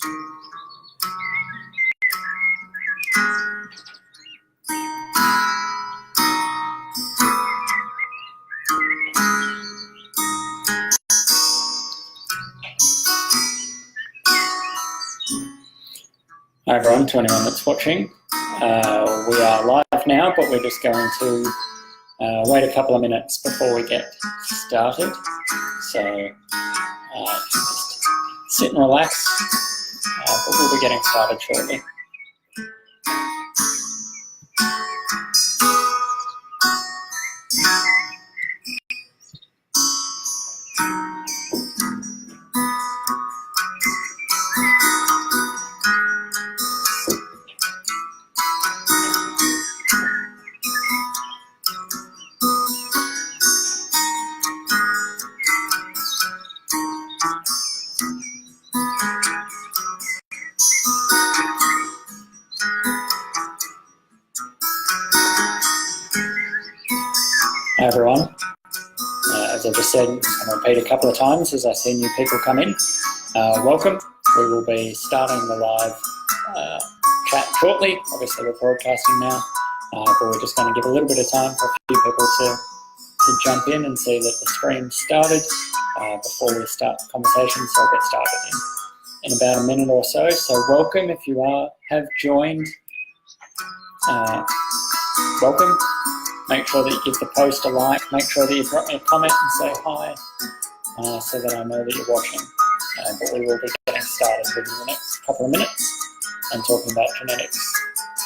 Hi everyone, to anyone that's watching. We are live now, but we're just going to wait a couple of minutes before we get started. So just sit and relax, but we'll be getting started shortly. Hi everyone. As I just said, I'm going to repeat a couple of times as I see new people come in. Welcome. We will be starting the live chat shortly. Obviously we're broadcasting now, but we're just going to give a little bit of time for a few people to jump in and see that the stream started before we start the conversation. So I'll get started in about a minute or so. So welcome if you have joined. Welcome. Make sure that you give the post a like. Make sure that you drop me a comment and say hi so that I know that you're watching. But we will be getting started within the next couple of minutes and talking about genetics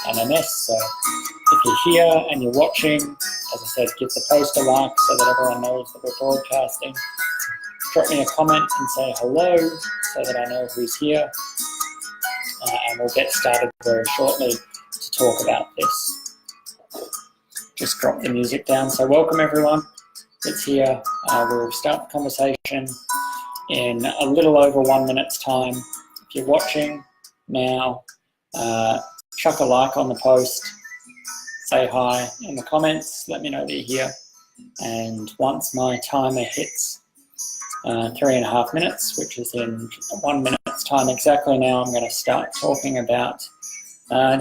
and MS. So if you're here and you're watching, as I said, give the post a like so that everyone knows that we're broadcasting. Drop me a comment and say hello so that I know who's here. And we'll get started very shortly to talk about this. Just drop the music down. So welcome everyone. It's here. We'll start the conversation in a little over 1 minute's time. If you're watching now, chuck a like on the post. Say hi in the comments. Let me know that you're here. And once my timer hits 3.5 minutes, which is in 1 minute's time exactly now, I'm going to start talking about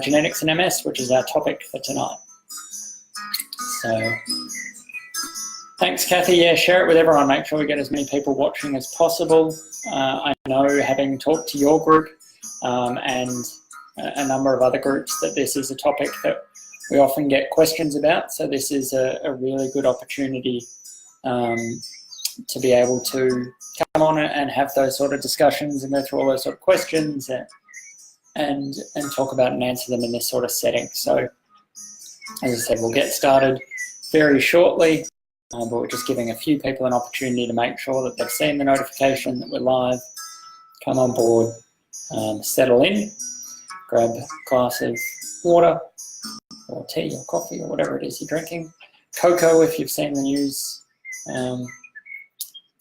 genetics and MS, which is our topic for tonight. So, thanks Kathy. Yeah, share it with everyone. Make sure we get as many people watching as possible. I know, having talked to your group and a number of other groups, that this is a topic that we often get questions about. So this is a really good opportunity to be able to come on and have those sort of discussions and go through all those sort of questions and talk about and answer them in this sort of setting. So, as I said, we'll get started very shortly, but we're just giving a few people an opportunity to make sure that they've seen the notification that we're live, come on board, settle in, grab a glass of water or tea or coffee or whatever it is you're drinking. Cocoa, if you've seen the news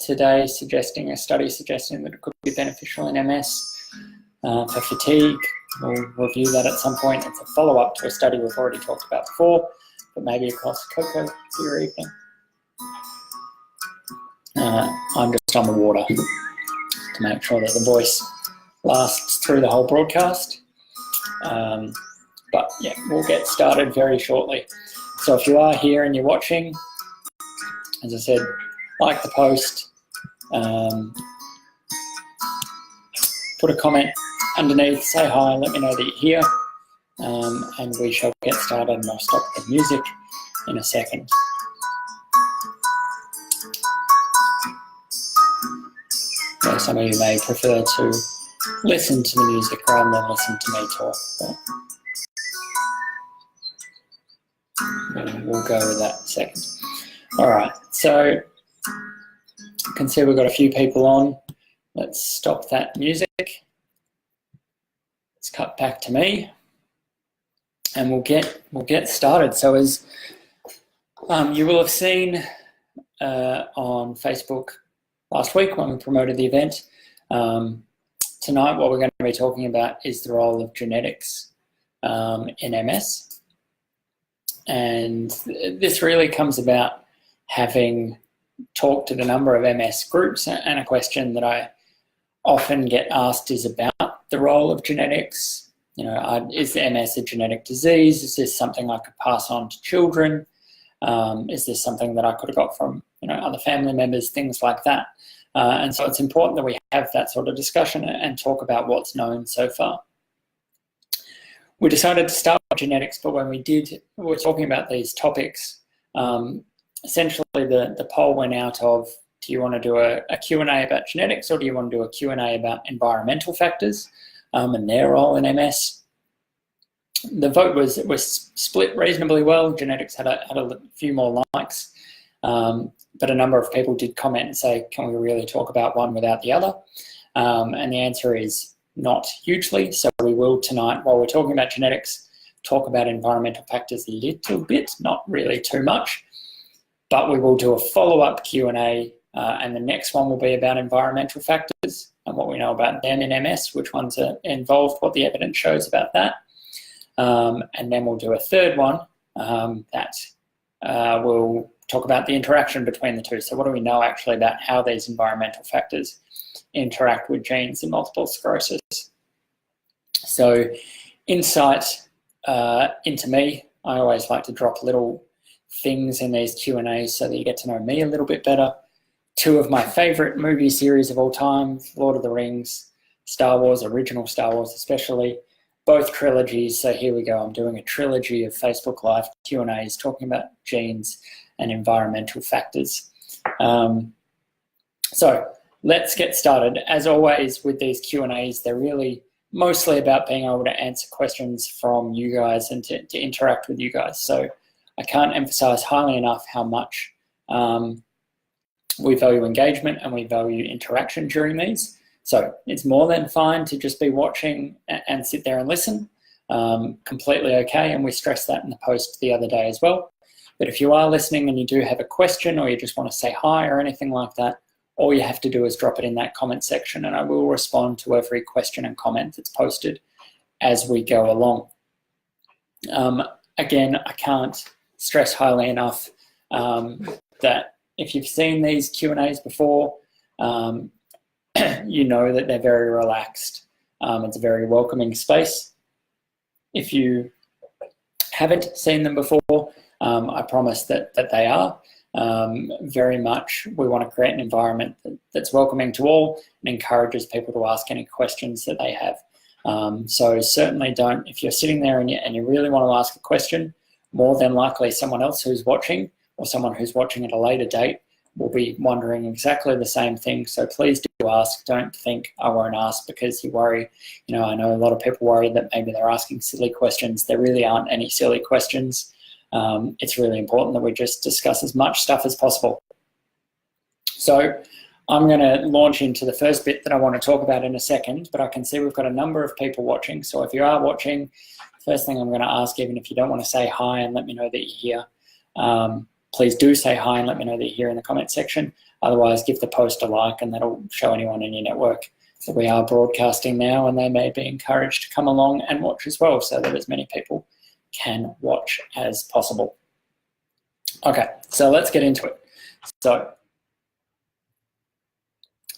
today, a study suggesting that it could be beneficial in MS for fatigue. We'll review that at some point. It's a follow-up to a study we've already talked about before, but maybe a glass of cocoa for your evening. I'm just on the water to make sure that the voice lasts through the whole broadcast. But yeah, we'll get started very shortly. So if you are here and you're watching, as I said, like the post, put a comment underneath, say hi, let me know that you're here, and we shall get started, and I'll stop the music in a second. So some of you may prefer to listen to the music rather than listen to me talk, but we'll go with that in a second. All right, so you can see we've got a few people on. Let's stop that music. Let's cut back to me, and we'll get started. So as you will have seen on Facebook last week when we promoted the event, tonight what we're going to be talking about is the role of genetics in MS, and this really comes about having talked to the number of MS groups, and a question that I often get asked is about the role of genetics. You know, is MS a genetic disease? Is this something I could pass on to children? Is this something that I could have got from, you know, other family members, things like that? And so it's important that we have that sort of discussion and talk about what's known so far. We decided to start with genetics, but when we were talking about these topics, essentially the poll went out of, do you want to do a Q&A about genetics, or do you want to do a Q&A about environmental factors and their role in MS? The vote was split reasonably well. Genetics had a few more likes, but a number of people did comment and say, can we really talk about one without the other? And the answer is not hugely. So we will tonight, while we're talking about genetics, talk about environmental factors a little bit, not really too much, but we will do a follow-up Q&A, and the next one will be about environmental factors and what we know about them in MS, which ones are involved, what the evidence shows about that. And then we'll do a third one that will talk about the interaction between the two. So what do we know actually about how these environmental factors interact with genes in multiple sclerosis? So insight into me, I always like to drop little things in these Q&As so that you get to know me a little bit better. Two of my favorite movie series of all time, Lord of the Rings, Star Wars, original Star Wars especially, both trilogies. So here we go. I'm doing a trilogy of Facebook Live Q&As talking about genes and environmental factors. So let's get started. As always with these Q&As, they're really mostly about being able to answer questions from you guys and to interact with you guys. So I can't emphasize highly enough how much we value engagement and we value interaction during these. So it's more than fine to just be watching and sit there and listen. Completely okay, and we stressed that in the post the other day as well. But if you are listening and you do have a question, or you just want to say hi or anything like that, all you have to do is drop it in that comment section, and I will respond to every question and comment that's posted as we go along. Again, I can't stress highly enough that if you've seen these Q&As before, you know that they're very relaxed. It's a very welcoming space. If you haven't seen them before, I promise that they are. Very much, we want to create an environment that's welcoming to all and encourages people to ask any questions that they have. So certainly don't, if you're sitting there and you really want to ask a question, more than likely someone else who's watching, or someone who's watching at a later date, will be wondering exactly the same thing. So please do ask. Don't think I won't ask because you worry. You know, I know a lot of people worry that maybe they're asking silly questions. There really aren't any silly questions. It's really important that we just discuss as much stuff as possible. So I'm going to launch into the first bit that I want to talk about in a second, but I can see we've got a number of people watching. So if you are watching, first thing I'm going to ask, even if you don't want to say hi and let me know that you're here, please do say hi and let me know that you're here in the comment section. Otherwise, give the post a like, and that'll show anyone in your network that we are broadcasting now, and they may be encouraged to come along and watch as well, so that as many people can watch as possible. Okay, so let's get into it. So,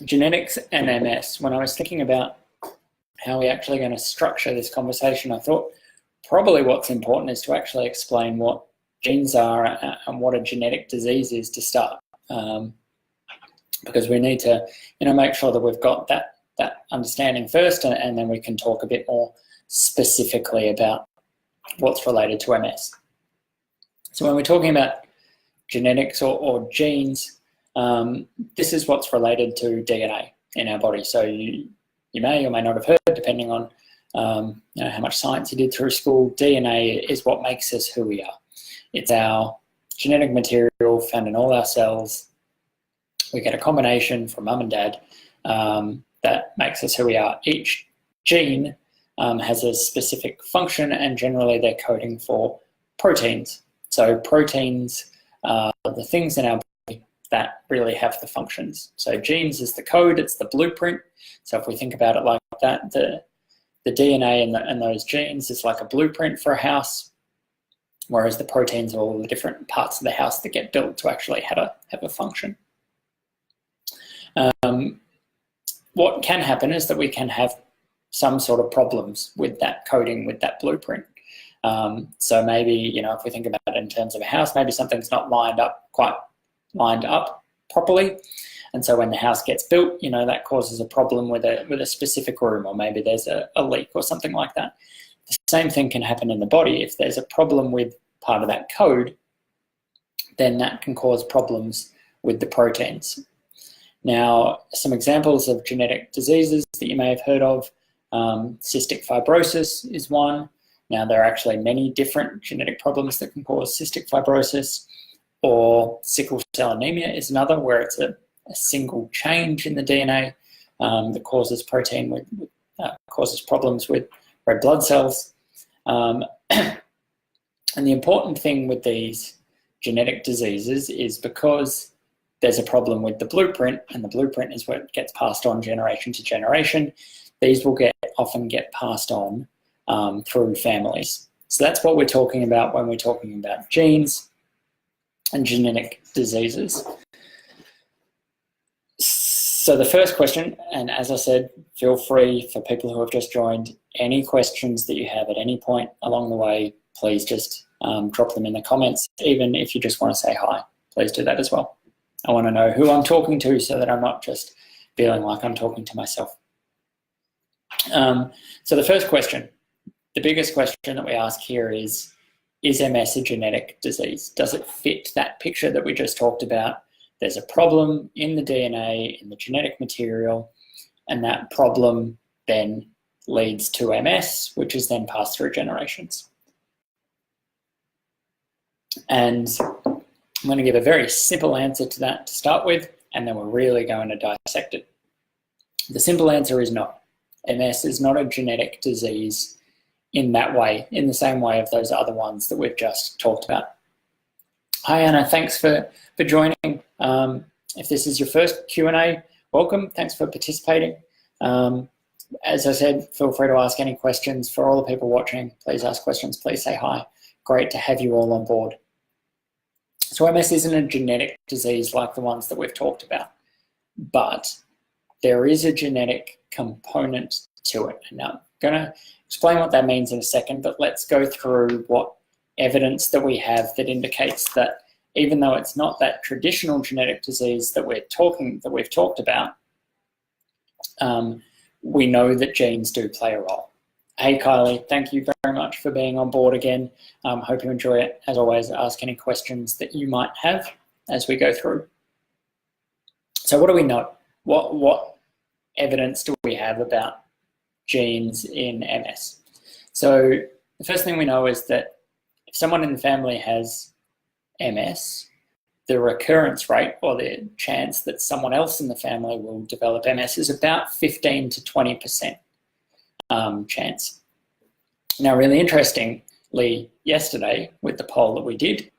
genetics and MS. When I was thinking about how we're actually going to structure this conversation, I thought probably what's important is to actually explain what genes are and what a genetic disease is to start, because we need to, make sure that we've got that understanding first, and then we can talk a bit more specifically about what's related to MS. So when we're talking about genetics or genes, this is what's related to DNA in our body. So you may or may not have heard, depending on how much science you did through school, DNA is what makes us who we are. It's our genetic material found in all our cells. We get a combination from mum and dad that makes us who we are. Each gene has a specific function, and generally they're coding for proteins. So proteins are the things in our body that really have the functions. So genes is the code, it's the blueprint. So if we think about it like that, the DNA and those genes is like a blueprint for a house, whereas the proteins are all the different parts of the house that get built to actually have a function. What can happen is that we can have some sort of problems with that coding, with that blueprint. So maybe, you know, if we think about it in terms of a house, maybe something's not quite lined up properly. And so when the house gets built, you know, that causes a problem with a specific room, or maybe there's a leak or something like that. The same thing can happen in the body. If there's a problem with part of that code, then that can cause problems with the proteins. Now, some examples of genetic diseases that you may have heard of, cystic fibrosis is one. Now, there are actually many different genetic problems that can cause cystic fibrosis, or sickle cell anemia is another, where it's a single change in the DNA that causes causes problems with red blood cells. And the important thing with these genetic diseases is because there's a problem with the blueprint, and the blueprint is what gets passed on generation to generation. These will often get passed on through families. So that's what we're talking about when we're talking about genes and genetic diseases. So the first question, and as I said, feel free for people who have just joined, any questions that you have at any point along the way, please just drop them in the comments. Even if you just want to say hi, please do that as well. I want to know who I'm talking to so that I'm not just feeling like I'm talking to myself. So the first question, the biggest question that we ask here is MS a genetic disease? Does it fit that picture that we just talked about? There's a problem in the DNA, in the genetic material, and that problem then leads to MS, which is then passed through generations. And I'm going to give a very simple answer to that to start with, and then we're really going to dissect it. The simple answer is no. MS is not a genetic disease in that way, in the same way of those other ones that we've just talked about. Hi Anna, thanks for joining. If this is your first Q&A, welcome, thanks for participating. As I said, feel free to ask any questions. For all the people watching, please ask questions, please say hi. Great to have you all on board. So MS isn't a genetic disease like the ones that we've talked about, but there is a genetic component to it. Now, I'm going to explain what that means in a second, but let's go through what evidence that we have that indicates that even though it's not that traditional genetic disease that we've talked about, we know that genes do play a role. Hey Kylie, thank you very much for being on board again. Hope you enjoy it. As always, ask any questions that you might have as we go through. So what do we know? What evidence do we have about genes in MS? So the first thing we know is that if someone in the family has MS, the recurrence rate, or the chance that someone else in the family will develop MS, is about 15 to 20% chance. Now, really interestingly, yesterday with the poll that we did,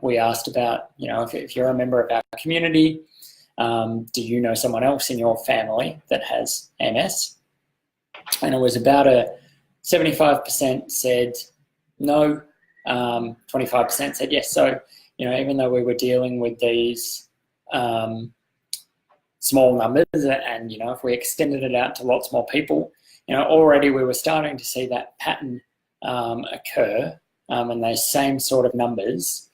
we asked about, you know, if you're a member of our community, do you know someone else in your family that has MS? And it was about 75% said no, 25% said yes. So, you know, even though we were dealing with these small numbers, and, you know, if we extended it out to lots more people, you know, already we were starting to see that pattern occur and those same sort of numbers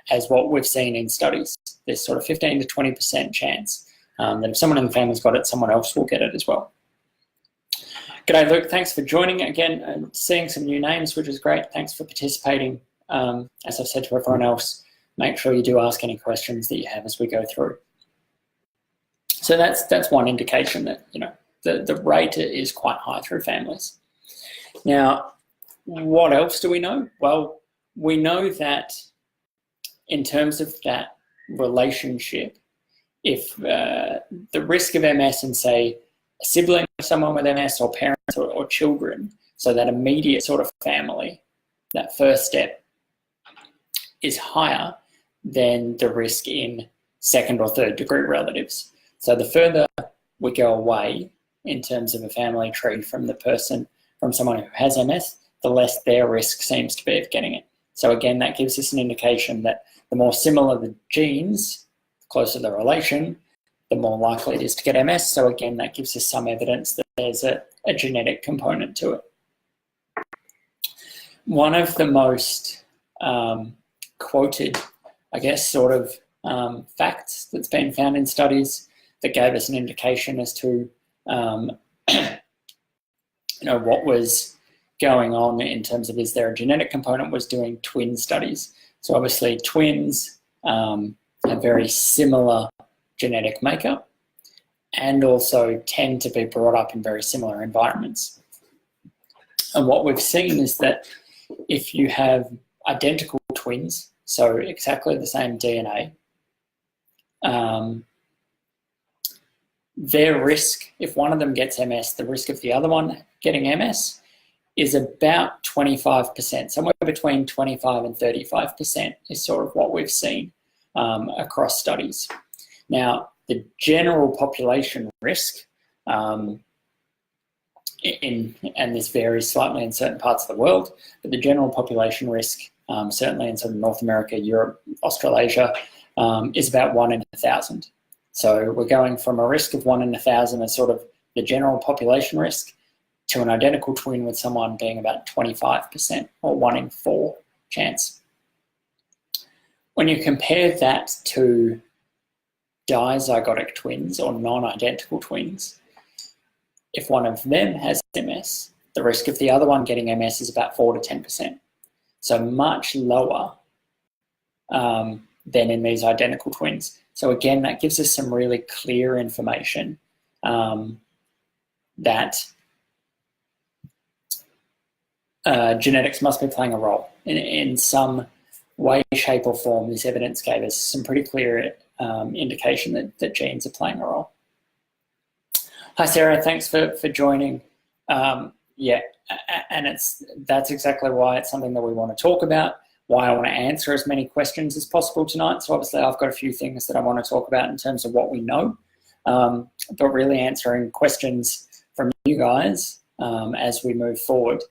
as what we've seen in studies. There's sort of 15 to 20% chance that if someone in the family's got it, someone else will get it as well. G'day Luke, thanks for joining again and seeing some new names, which is great. Thanks for participating. As I've said to everyone else, make sure you do ask any questions that you have as we go through. So that's one indication that, you know, the rate is quite high through families. Now, what else do we know? Well, we know that in terms of that relationship, if the risk of MS in, say, a sibling of someone with MS, or parents or children, so that immediate sort of family, that first step is higher than the risk in second or third degree relatives. So the further we go away in terms of a family tree from the person, from someone who has MS, the less their risk seems to be of getting it. So again, that gives us an indication that the more similar the genes, the closer the relation, the more likely it is to get MS. So again, that gives us some evidence that there's a genetic component to it. One of the most quoted, I guess, sort of facts that's been found in studies that gave us an indication as to what was going on in terms of is there a genetic component was doing twin studies. So obviously twins have very similar genetic makeup and also tend to be brought up in very similar environments. And what we've seen is that if you have identical twins, so exactly the same DNA, their risk, if one of them gets MS, the risk of the other one getting MS is about 25%, somewhere between 25 and 35% is sort of what we've seen across studies. Now, the general population risk, and this varies slightly in certain parts of the world, but the general population risk, certainly in sort of North America, Europe, Australasia, is about 1 in 1,000. So we're going from a risk of 1 in 1,000 as sort of the general population risk to an identical twin with someone being about 25% or 1 in 4 chance. When you compare that to dizygotic twins or non-identical twins, if one of them has MS, the risk of the other one getting MS is about 4 to 10%. So much lower than in these identical twins. So again, that gives us some really clear information that genetics must be playing a role. In some way, shape or form, this evidence gave us some pretty clear indication that genes are playing a role. Hi Sarah, thanks for joining. Yeah, and that's exactly why it's something that we want to talk about, why I want to answer as many questions as possible tonight. So obviously I've got a few things that I want to talk about in terms of what we know, but really answering questions from you guys as we move forward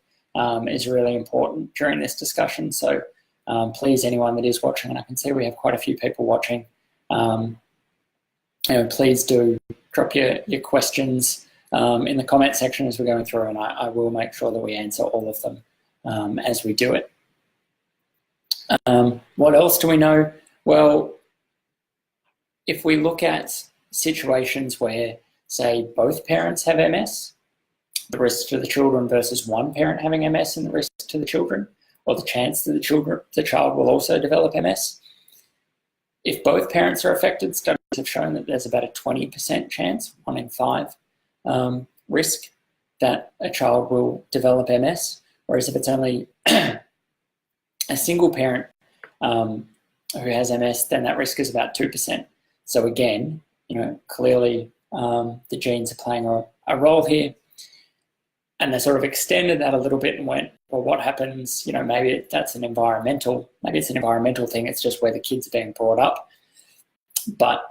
is really important during this discussion. So please, anyone that is watching, and I can see we have quite a few people watching, please do drop your questions in the comment section as we're going through, and I will make sure that we answer all of them as we do it. What else do we know? Well, if we look at situations where, say, both parents have MS, the risk to the children versus one parent having MS and the risk to the children, or the chance that the child will also develop MS. If both parents are affected, studies have shown that there's about a 20% chance, 1 in 5, risk that a child will develop MS, whereas if it's only a single parent who has MS, then that risk is about 2%. So again, clearly the genes are playing a role here. And they sort of extended that a little bit and went, well, what happens, maybe maybe it's an environmental thing, it's just where the kids are being brought up. But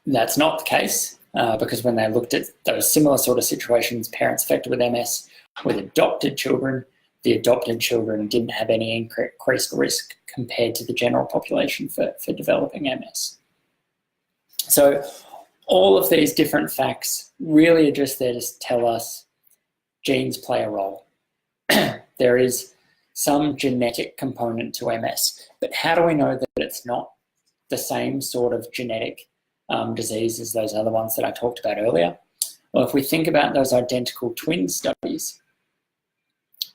that's not the case, because when they looked at those similar sort of situations, parents affected with MS with adopted children, the adopted children didn't have any increased risk compared to the general population for developing MS. So all of these different facts really are just there to tell us genes play a role. There is some genetic component to MS, but how do we know that it's not the same sort of genetic disease as those other ones that I talked about earlier? Well, if we think about those identical twin studies,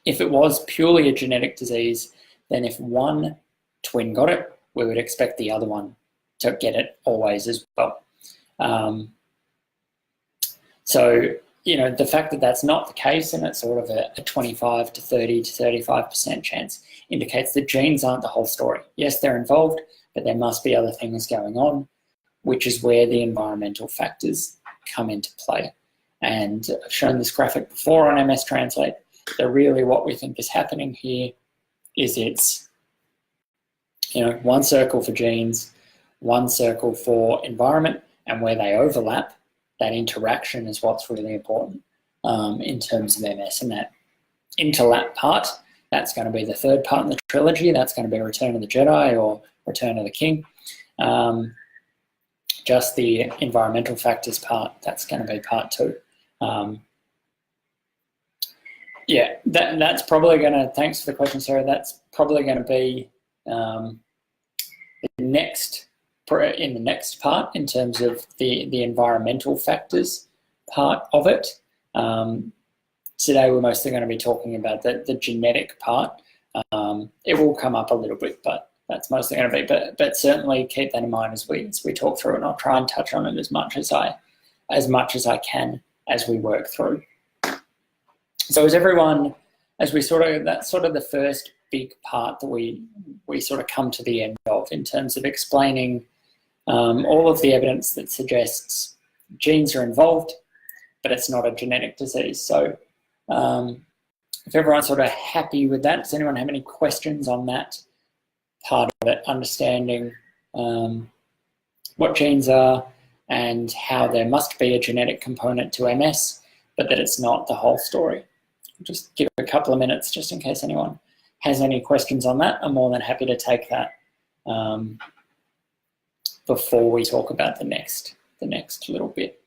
if it was purely a genetic disease, then if one twin got it, we would expect the other one to get it always as well. So, the fact that that's not the case and it's sort of a 25 to 30 to 35% chance indicates that genes aren't the whole story. Yes, they're involved, but there must be other things going on, which is where the environmental factors come into play. And I've shown this graphic before on MStranslate. So really what we think is happening here is it's, one circle for genes, one circle for environment, and where they overlap, that interaction is what's really important in terms of MS. And that interlap part, that's going to be the third part in the trilogy. That's going to be Return of the Jedi or Return of the King. just the environmental factors part, that's going to be part 2. Yeah, that's probably going to, thanks for the question, Sarah, that's probably going to be the next, in the next part in terms of the environmental factors part of it. Today we're mostly going to be talking about the genetic part. It will come up a little bit, but that's mostly going to be, but certainly keep that in mind as we talk through, and I'll try and touch on it as much as I can as we work through. So as everyone, as we that's sort of the first big part that we sort of come to the end of in terms of explaining all of the evidence that suggests genes are involved, but it's not a genetic disease. So if everyone's sort of happy with that, does anyone have any questions on that part of it, understanding what genes are and how there must be a genetic component to MS, but that it's not the whole story? Just give it a couple of minutes just in case anyone has any questions on that. I'm more than happy to take that before we talk about the next little bit.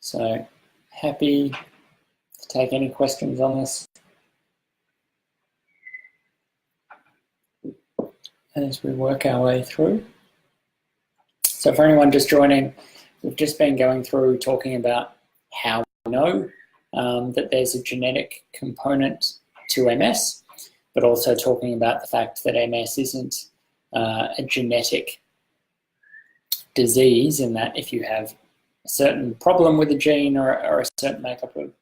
So happy to take any questions on this as we work our way through. So for anyone just joining, we've just been going through talking about how we know that there's a genetic component to MS, but also talking about the fact that MS isn't a genetic disease, in that if you have a certain problem with a gene or a certain makeup of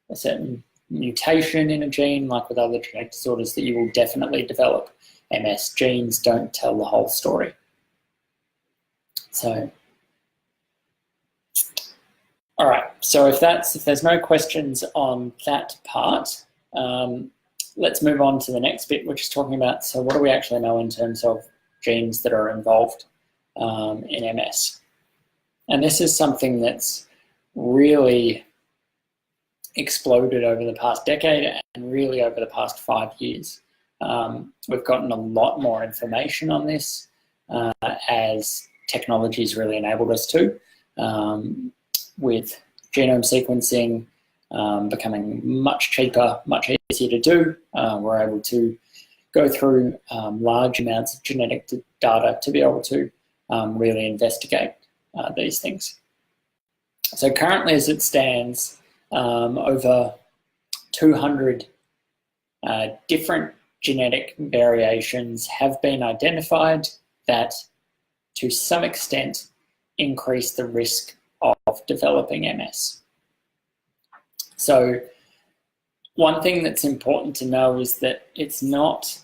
a certain mutation in a gene, like with other genetic disorders, that you will definitely develop MS. Genes don't tell the whole story. So, all right. So if there's no questions on that part, let's move on to the next bit, which is talking about, so what do we actually know in terms of genes that are involved in MS? And this is something that's really exploded over the past decade and really over the past 5 years. We've gotten a lot more information on this as technology's really enabled us to, with genome sequencing becoming much cheaper, much easier to do. We're able to go through large amounts of genetic data to be able to really investigate these things. So currently, as it stands, over 200 different genetic variations have been identified that to some extent increase the risk of developing MS. So one thing that's important to know is that it's not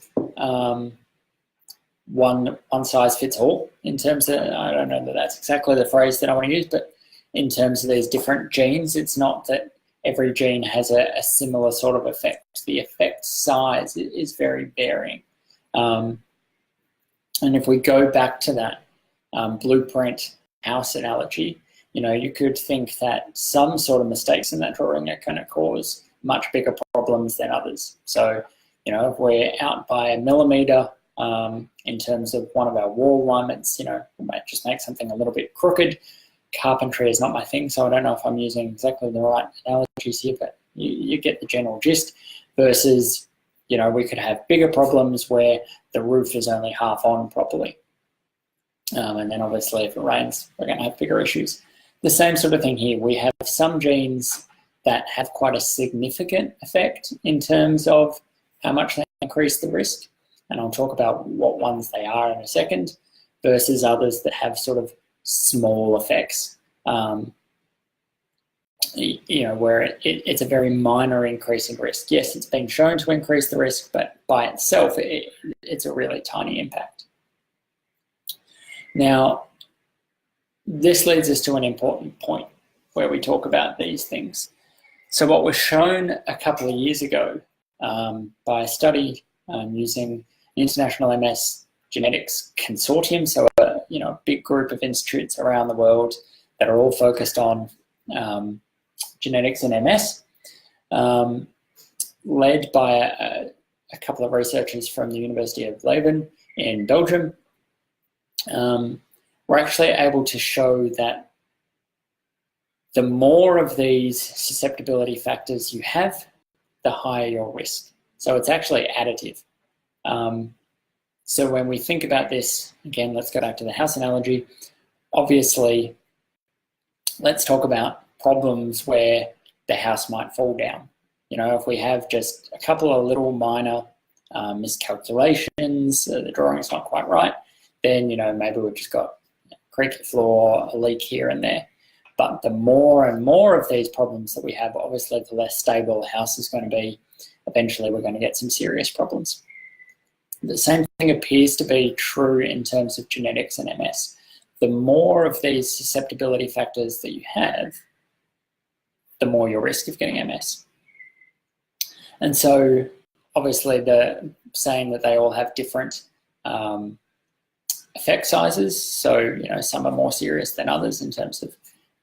one size fits all in terms of, I don't know that that's exactly the phrase that I want to use, but in terms of these different genes, it's not that every gene has a similar sort of effect. The effect size is very varying. And if we go back to that blueprint house analogy, you could think that some sort of mistakes in that drawing are going to cause much bigger problems than others. So, if we're out by a millimeter in terms of one of our wall alignments, we might just make something a little bit crooked. Carpentry is not my thing, so I don't know if I'm using exactly the right analogies here, but you get the general gist. Versus, we could have bigger problems where the roof is only half on properly. And then obviously if it rains, we're going to have bigger issues. The same sort of thing here. We have some genes that have quite a significant effect in terms of how much they increase the risk. And I'll talk about what ones they are in a second, versus others that have sort of small effects, where it's a very minor increase in risk. Yes, it's been shown to increase the risk, but by itself, it's a really tiny impact. Now, this leads us to an important point where we talk about these things. So what was shown a couple of years ago by a study using the International MS Genetics Consortium, so a big group of institutes around the world that are all focused on genetics and MS, led by a couple of researchers from the University of Leuven in Belgium. We're actually able to show that the more of these susceptibility factors you have, the higher your risk. So it's actually additive. So when we think about this, again, let's go back to the house analogy. Obviously, let's talk about problems where the house might fall down. You know, if we have just a couple of little minor miscalculations, the drawing is not quite right, then, you know, maybe we've just got a creaky floor, a leak here and there. But the more and more of these problems that we have, obviously the less stable the house is going to be. Eventually we're going to get some serious problems. The same thing appears to be true in terms of genetics and MS. The more of these susceptibility factors that you have, the more your risk of getting MS. And so obviously the saying that they all have different effect sizes. So, you know, some are more serious than others in terms of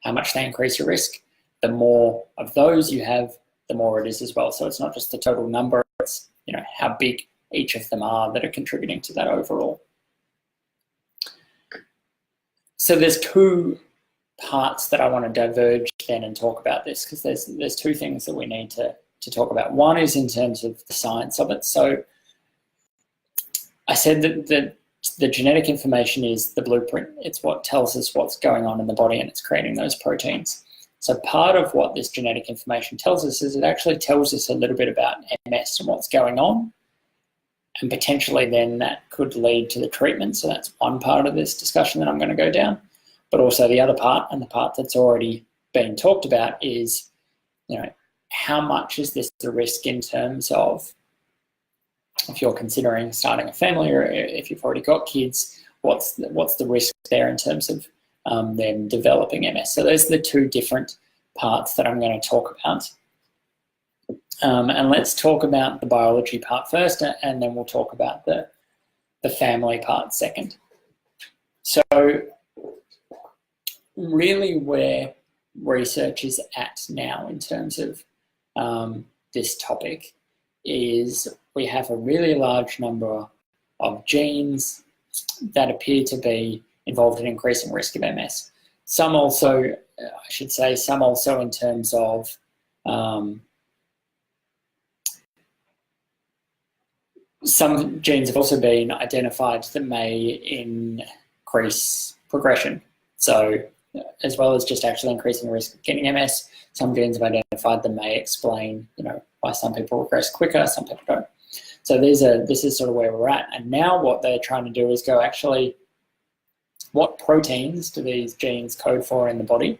how much they increase your risk. The more of those you have, the more it is as well. So it's not just the total number, it's, you know, how big each of them are that are contributing to that overall. So there's two parts that I want to diverge then and talk about this, because there's two things that we need to talk about. One is in terms of the science of it. So I said that the genetic information is the blueprint. It's what tells us what's going on in the body, and it's creating those proteins. So part of what this genetic information tells us is it actually tells us a little bit about MS and what's going on, and potentially then that could lead to the treatment. So that's one part of this discussion that I'm going to go down. But also the other part, and the part that's already been talked about, is, you know, how much is this the risk in terms of, if you're considering starting a family, or if you've already got kids, what's the risk there in terms of them developing MS? So those are the two different parts that I'm going to talk about. And let's talk about the biology part first, and then we'll talk about the family part second. So really where research is at now in terms of this topic is we have a really large number of genes that appear to be involved in increasing risk of MS. Some also, I should say, some also in terms of some genes have also been identified that may increase progression. So as well as just actually increasing the risk of getting MS, some genes have identified that may explain, you know, why some people regress quicker, some people don't. So this is sort of where we're at. And now what they're trying to do is go, actually, what proteins do these genes code for in the body?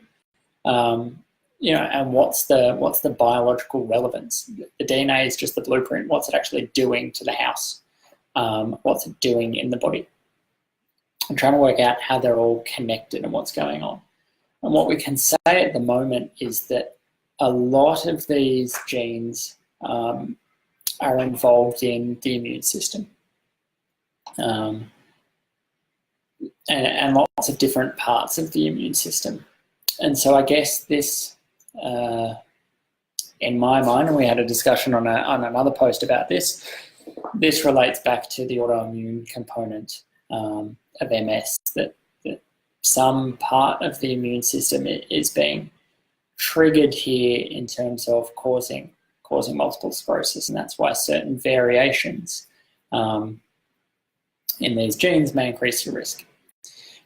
You know, and what's the biological relevance? The DNA is just the blueprint. What's it actually doing to the house? What's it doing in the body? I'm trying to work out how they're all connected and what's going on. And what we can say at the moment is that a lot of these genes are involved in the immune system. And lots of different parts of the immune system. And so I guess this, in my mind, and we had a discussion on another post about this, this relates back to the autoimmune component of MS, that some part of the immune system is being triggered here in terms of causing multiple sclerosis, and that's why certain variations in these genes may increase your risk.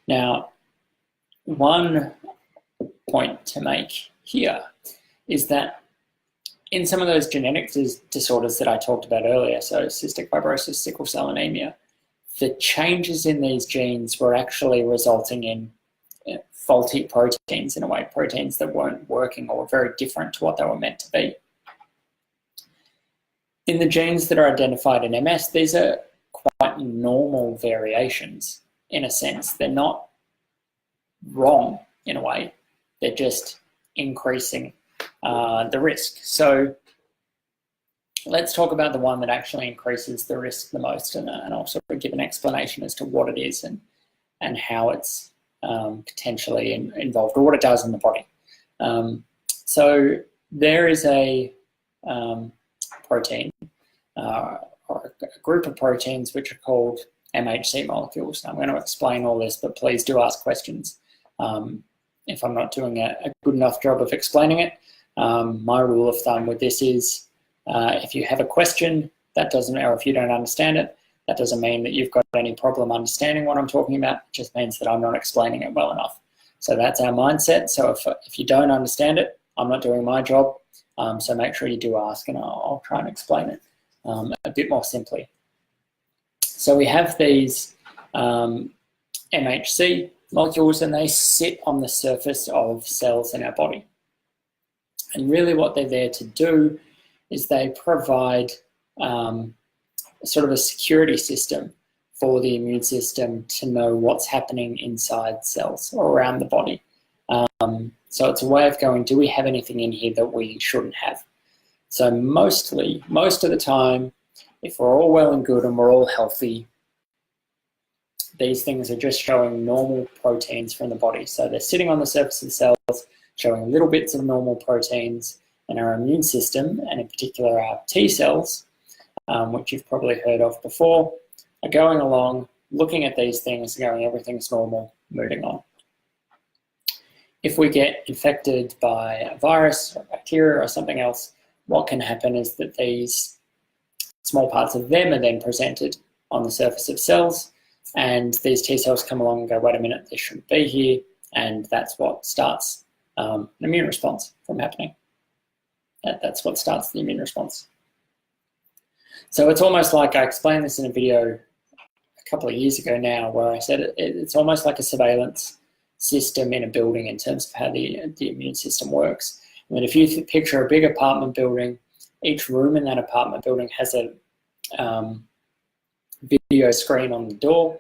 Now, one point to make here is that in some of those genetic disorders that I talked about earlier, so cystic fibrosis, sickle cell anemia, the changes in these genes were actually resulting in faulty proteins, in a way, proteins that weren't working or were very different to what they were meant to be. In the genes that are identified in MS, these are quite normal variations in a sense. They're not wrong in a way, they're just increasing the risk. So let's talk about the one that actually increases the risk the most, and I'll sort of give an explanation as to what it is and how it's potentially involved, or what it does in the body. So there is a protein, or a group of proteins which are called MHC molecules. Now, I'm going to explain all this, but please do ask questions if I'm not doing a good enough job of explaining it. My rule of thumb with this is if you have a question, that doesn't, or if you don't understand it, that doesn't mean that you've got any problem understanding what I'm talking about. It just means that I'm not explaining it well enough. So that's our mindset. So if you don't understand it, I'm not doing my job. So make sure you do ask, and I'll try and explain it a bit more simply. So we have these MHC molecules, and they sit on the surface of cells in our body. And really what they're there to do is they provide sort of a security system for the immune system to know what's happening inside cells or around the body. So it's a way of going, do we have anything in here that we shouldn't have? So most of the time, if we're all well and good and we're all healthy, these things are just showing normal proteins from the body. So they're sitting on the surface of the cells, showing little bits of normal proteins, and our immune system, and in particular our T cells, which you've probably heard of before, are going along, looking at these things, going, everything's normal, moving on. If we get infected by a virus or bacteria or something else, what can happen is that these small parts of them are then presented on the surface of cells, and these T cells come along and go, wait a minute, this shouldn't be here, and that's what starts an immune response from happening. That's what starts the immune response. So it's almost like, I explained this in a video a couple of years ago now, where I said it's almost like a surveillance system in a building in terms of how the immune system works. And then if you picture a big apartment building, each room in that apartment building has a video screen on the door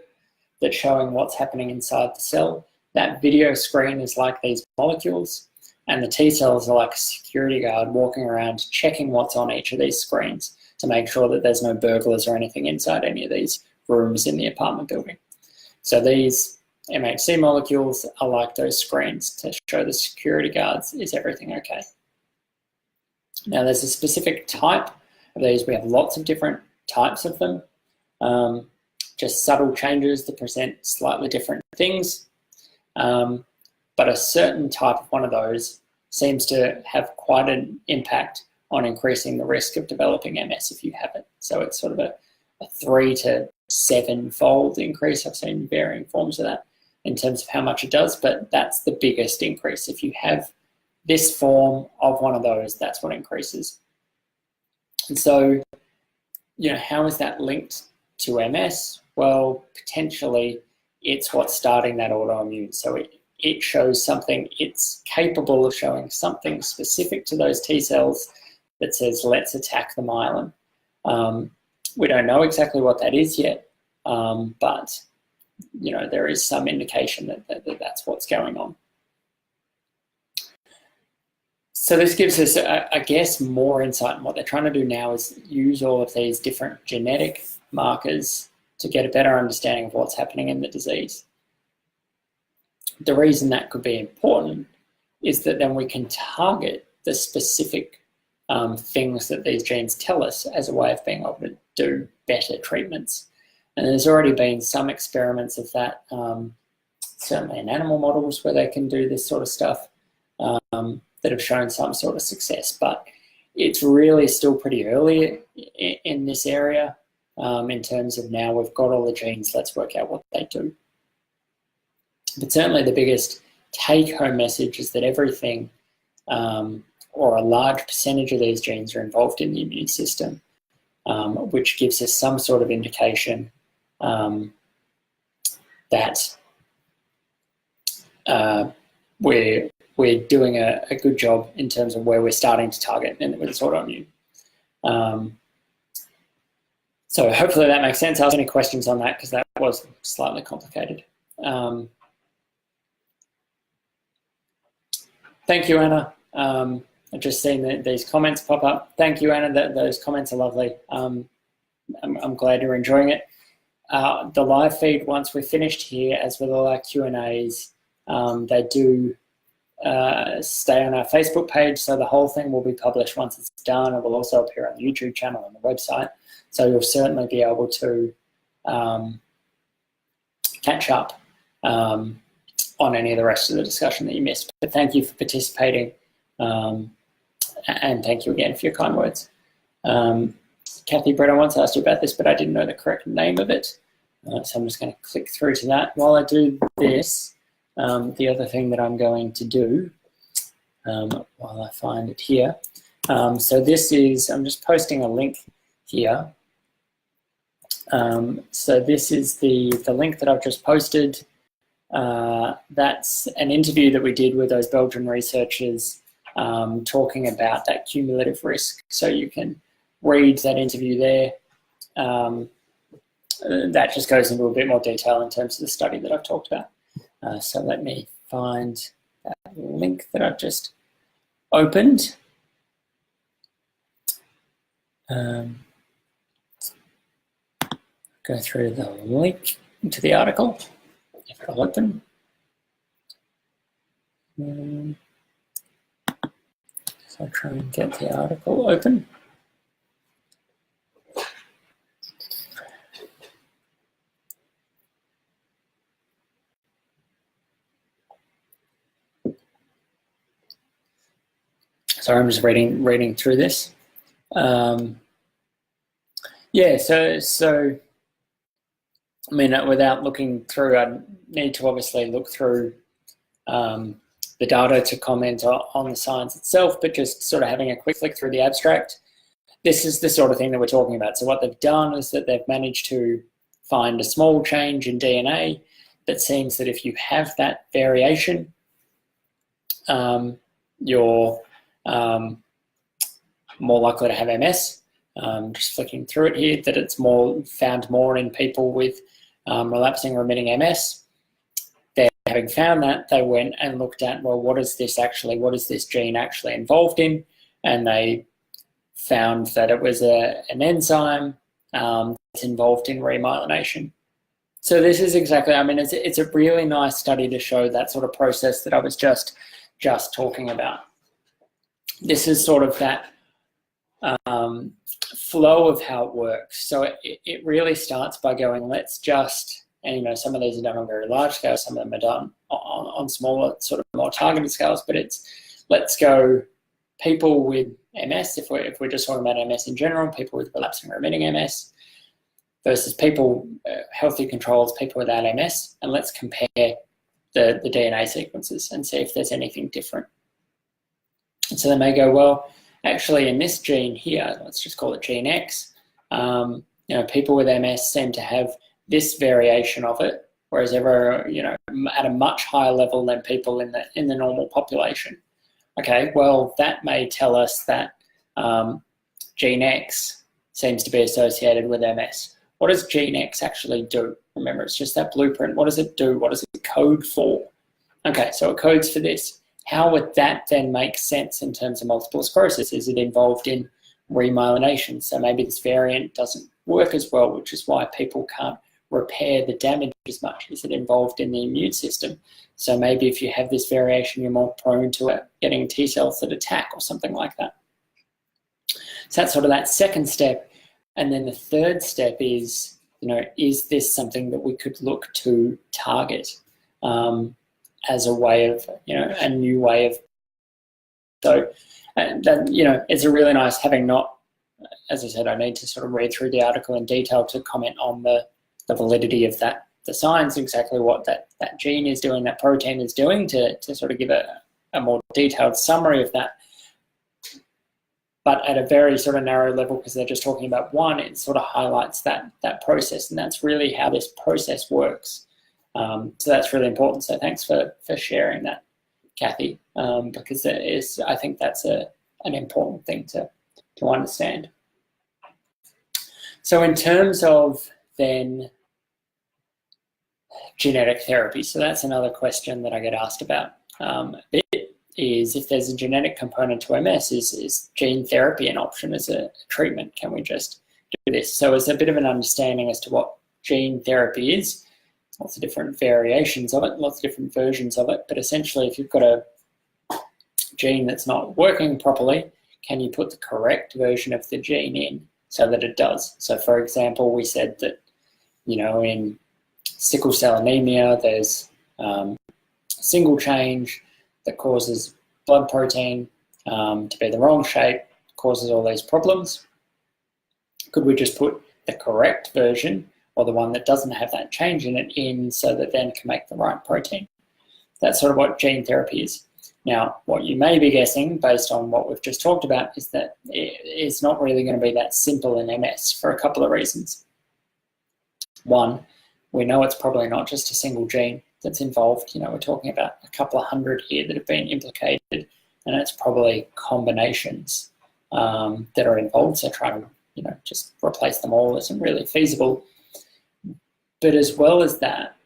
that's showing what's happening inside the cell. That video screen is like these molecules, and the T cells are like a security guard walking around checking what's on each of these screens to make sure that there's no burglars or anything inside any of these rooms in the apartment building. So these MHC molecules are like those screens to show the security guards, is everything okay? Now there's a specific type of these. We have lots of different types of them, just subtle changes that present slightly different things. But a certain type of one of those seems to have quite an impact on increasing the risk of developing MS if you have it. So it's sort of a 3 to 7-fold increase. I've seen varying forms of that in terms of how much it does, but that's the biggest increase. If you have this form of one of those, that's what increases. And so, you know, how is that linked to MS? Well, potentially it's what's starting that autoimmune. So it shows something, it's capable of showing something specific to those T cells that says, let's attack the myelin. We don't know exactly what that is yet, but you know, there is some indication that that's what's going on. So this gives us, I guess, more insight. And what they're trying to do now is use all of these different genetic markers to get a better understanding of what's happening in the disease. The reason that could be important is that then we can target the specific things that these genes tell us as a way of being able to do better treatments. And there's already been some experiments of that, certainly in animal models where they can do this sort of stuff, that have shown some sort of success. But it's really still pretty early in this area in terms of now we've got all the genes, let's work out what they do. But certainly the biggest take-home message is that everything, or a large percentage of these genes, are involved in the immune system, which gives us some sort of indication that we're doing a good job in terms of where we're starting to target with this autoimmune. So hopefully that makes sense. Ask any questions on that because that was slightly complicated. Thank you, Anna. I've just seen these comments pop up. Thank you, Anna. Those comments are lovely. I'm glad you're enjoying it. The live feed, once we're finished here, as with all our Q&As, they do stay on our Facebook page. So the whole thing will be published once it's done. It will also appear on the YouTube channel and the website. So you'll certainly be able to catch up on any of the rest of the discussion that you missed. But thank you for participating, and thank you again for your kind words. Kathy Brett, I once asked you about this, but I didn't know the correct name of it. So I'm just going to click through to that. While I do this, the other thing that I'm going to do, while I find it here, so this is, I'm just posting a link here. So this is the link that I've just posted. That's an interview that we did with those Belgian researchers talking about that cumulative risk. So you can read that interview there. That just goes into a bit more detail in terms of the study that I've talked about. So let me find that link that I've just opened. Go through the link to the article, if it'll open. So I'll try and get the article open. Sorry, I'm just reading through this. Yeah, so I mean, without looking through, I need to obviously look through the data to comment on the science itself, but just sort of having a quick flick through the abstract. This is the sort of thing that we're talking about. So what they've done is that they've managed to find a small change in DNA that seems that if you have that variation, you're more likely to have MS. Just flicking through it here, that it's found more in people with relapsing remitting MS. Having found that, they went and looked at, well, what is this gene actually involved in? And they found that it was an enzyme that's involved in remyelination. So this is exactly, I mean, it's a really nice study to show that sort of process that I was just talking about. This is sort of that flow of how it works. So it really starts by going, let's just, and you know, some of these are done on very large scale, some of them are done on smaller, sort of more targeted scales, but it's, let's go people with MS, if we're just talking about MS in general, people with relapsing remitting MS, versus people, healthy controls, people without MS, and let's compare the DNA sequences and see if there's anything different. And so they may go, well, actually in this gene here, let's just call it gene X, you know, people with MS seem to have this variation of it, whereas you know, at a much higher level than people in the normal population. Okay, well, that may tell us that gene X seems to be associated with MS. What does gene X actually do? Remember, it's just that blueprint. What does it do? What does it code for? Okay, so it codes for this. How would that then make sense in terms of multiple sclerosis? Is it involved in remyelination? So maybe this variant doesn't work as well, which is why people can't repair the damage as much. Is it involved in the immune system? So maybe if you have this variation, you're more prone to getting T cells that attack or something like that. So that's sort of that second step. And then the third step is, you know, is this something that we could look to target as a way of, you know, a new way of, so, and then, you know, it's a really nice, having not, as I said, I need to sort of read through the article in detail to comment on the validity of that, the science, exactly what that gene is doing, that protein is doing, to sort of give a more detailed summary of that. But at a very sort of narrow level, because they're just talking about one, it sort of highlights that process, and that's really how this process works. So that's really important. So thanks for sharing that, Kathy, because it is, I think that's an important thing to understand. So in terms of then genetic therapy, so that's another question that I get asked about a bit, is if there's a genetic component to MS, is gene therapy an option as a treatment? Can we just do this? So it's a bit of an understanding as to what gene therapy is. Lots of different variations of it, lots of different versions of it, but essentially if you've got a gene that's not working properly, can you put the correct version of the gene in so that it does? So for example, we said that, you know, in sickle cell anemia, there's single change that causes blood protein to be the wrong shape, causes all these problems. Could we just put the correct version, or the one that doesn't have that change in it, in so that then can make the right protein? That's sort of what gene therapy is. Now, what you may be guessing, based on what we've just talked about, is that it's not really going to be that simple in MS for a couple of reasons. One, we know it's probably not just a single gene that's involved. You know, we're talking about a couple of hundred here that have been implicated, and it's probably combinations that are involved. So trying to, you know, just replace them all isn't really feasible. But as well as that,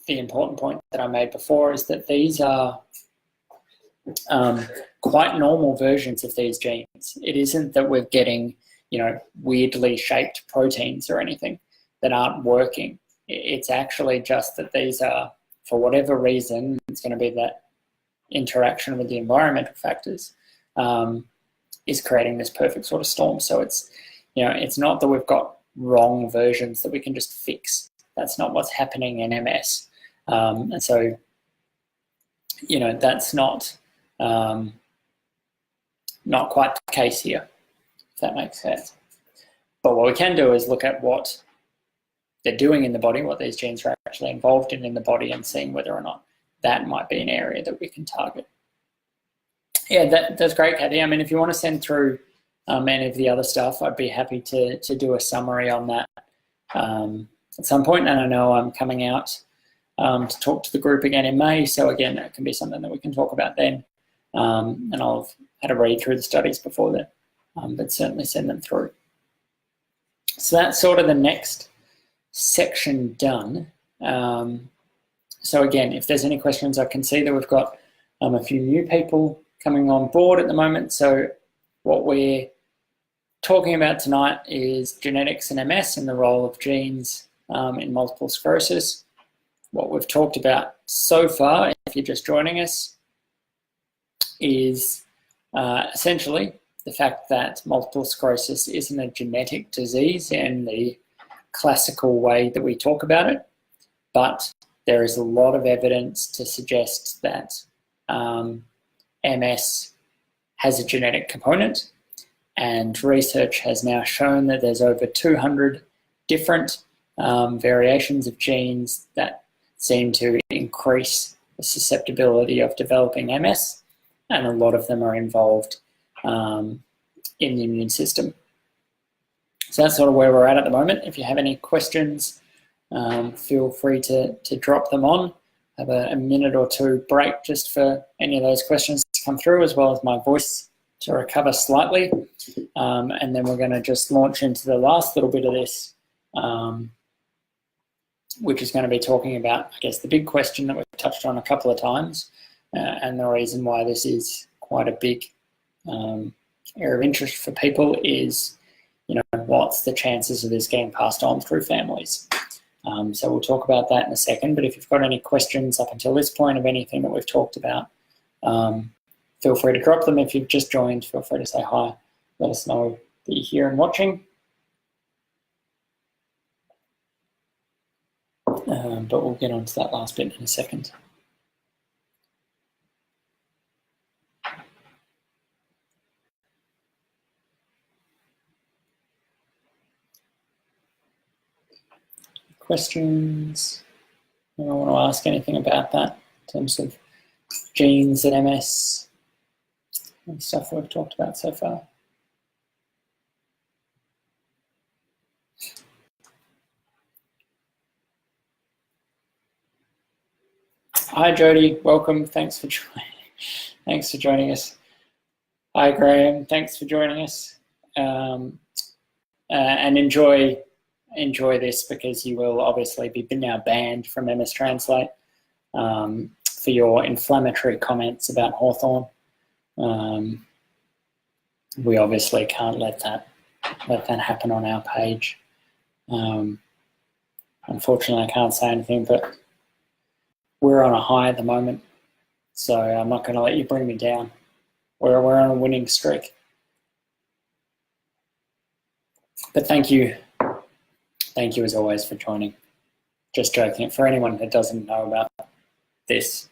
the important point that I made before is that these are quite normal versions of these genes. It isn't that we're getting, you know, weirdly shaped proteins or anything that aren't working. It's actually just that these are, for whatever reason, it's going to be that interaction with the environmental factors is creating this perfect sort of storm. So it's, you know, it's not that we've got wrong versions that we can just fix. That's not what's happening in MS. And so, you know, that's not quite the case here, if that makes sense. But what we can do is look at what they're doing in the body, what these genes are actually involved in the body, and seeing whether or not that might be an area that we can target. Yeah, that's great, Kathy. I mean, if you want to send through any of the other stuff, I'd be happy to do a summary on that at some point. And I know I'm coming out to talk to the group again in May. So again, that can be something that we can talk about then. And I'll have had a read through the studies before then, but certainly send them through. So that's sort of the next section done. So again, if there's any questions, I can see that we've got a few new people coming on board at the moment. So what we're talking about tonight is genetics and MS and the role of genes in multiple sclerosis. What we've talked about so far, if you're just joining us, is essentially the fact that multiple sclerosis isn't a genetic disease in the classical way that we talk about it, but there is a lot of evidence to suggest that MS has a genetic component, and research has now shown that there's over 200 different variations of genes that seem to increase the susceptibility of developing MS, and a lot of them are involved in the immune system. So that's sort of where we're at the moment. If you have any questions, feel free to drop them on. Have a minute or two break just for any of those questions to come through, as well as my voice to recover slightly. And then we're going to just launch into the last little bit of this, which is going to be talking about, I guess, the big question that we've touched on a couple of times, and the reason why this is quite a big area of interest for people is, you know, what's the chances of this getting passed on through families? So we'll talk about that in a second, but if you've got any questions up until this point of anything that we've talked about, feel free to drop them. If you've just joined, feel free to say hi. Let us know that you're here and watching. But we'll get on to that last bit in a second. Questions? I don't want to ask anything about that in terms of genes and MS and stuff that we've talked about so far. Hi Jody, welcome. Thanks for joining us. Hi Graham, thanks for joining us. And enjoy this, because you will obviously be now banned from MStranslate for your inflammatory comments about Hawthorne. We obviously can't let that happen on our page. Unfortunately, I can't say anything, but we're on a high at the moment, so I'm not going to let you bring me down. we're on a winning streak. But thank you as always for joining. Just joking. For anyone that doesn't know about this,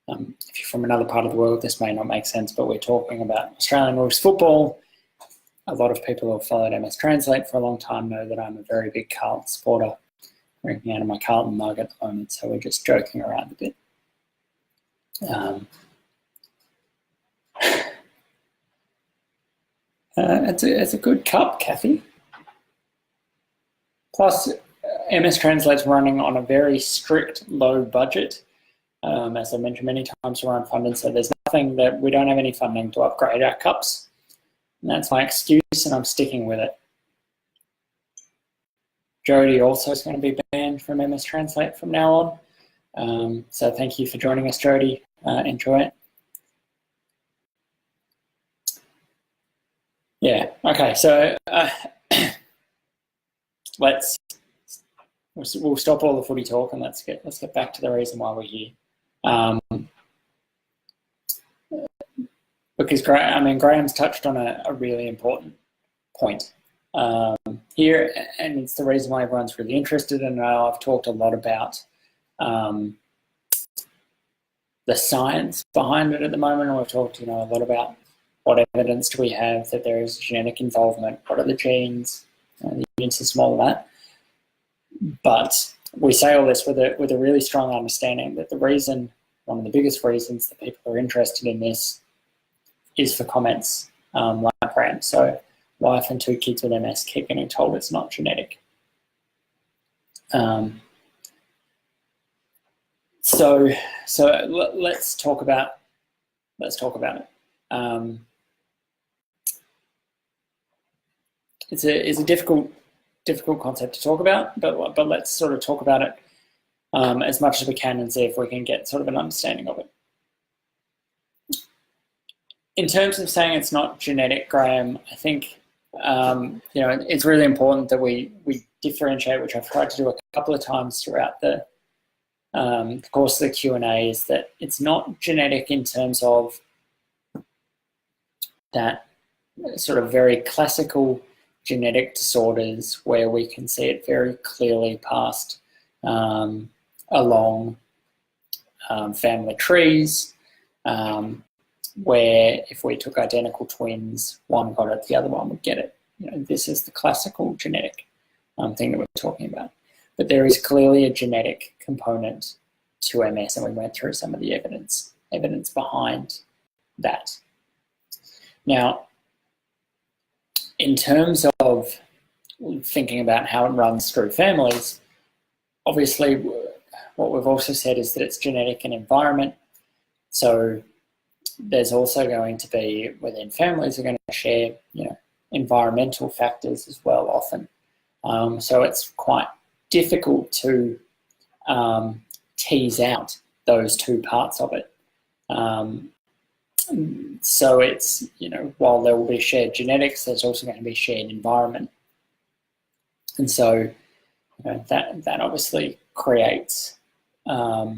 if you're from another part of the world, this may not make sense, but we're talking about Australian rules football. A lot of people who have followed MStranslate for a long time know that I'm a very big Carlton supporter. I'm drinking out of my Carlton mug at the moment, so we're just joking around a bit. It's a good cup, Kathy. Plus, MStranslate's running on a very strict low budget. As I mentioned many times around funding, so there's nothing that we don't have any funding to upgrade our cups. And that's my excuse, and I'm sticking with it. Jody also is going to be banned from MStranslate from now on. So thank you for joining us, Jody. Enjoy it. Yeah, okay, so we'll stop all the footy talk and let's get back to the reason why we're here. Because Graham's touched on a really important point here, and it's the reason why everyone's really interested. And I've talked a lot about the science behind it at the moment, and we've talked, a lot about what evidence do we have that there is genetic involvement, what are the genes, the immune system, all of that. But we say all this with a really strong understanding that one of the biggest reasons that people are interested in this is for comments like Graham. So, wife and 2 kids with MS keep getting told it's not genetic. So let's talk about it. It's a difficult concept to talk about, but let's sort of talk about it as much as we can and see if we can get sort of an understanding of it. In terms of saying it's not genetic, Graham, I think it's really important that we differentiate, which I've tried to do a couple of times throughout the course of the Q&A, is that it's not genetic in terms of that sort of very classical genetic disorders where we can see it very clearly passed along family trees, where if we took identical twins, one got it, the other one would get it. This is the classical genetic thing that we're talking about. But there is clearly a genetic component to MS, and we went through some of the evidence behind that. Now, in terms of thinking about how it runs through families, obviously what we've also said is that it's genetic and environment. So there's also going to be, within families, are going to share, environmental factors as well often. So it's quite difficult to tease out those two parts of it. So it's, while there will be shared genetics, there's also going to be shared environment. And so that obviously creates a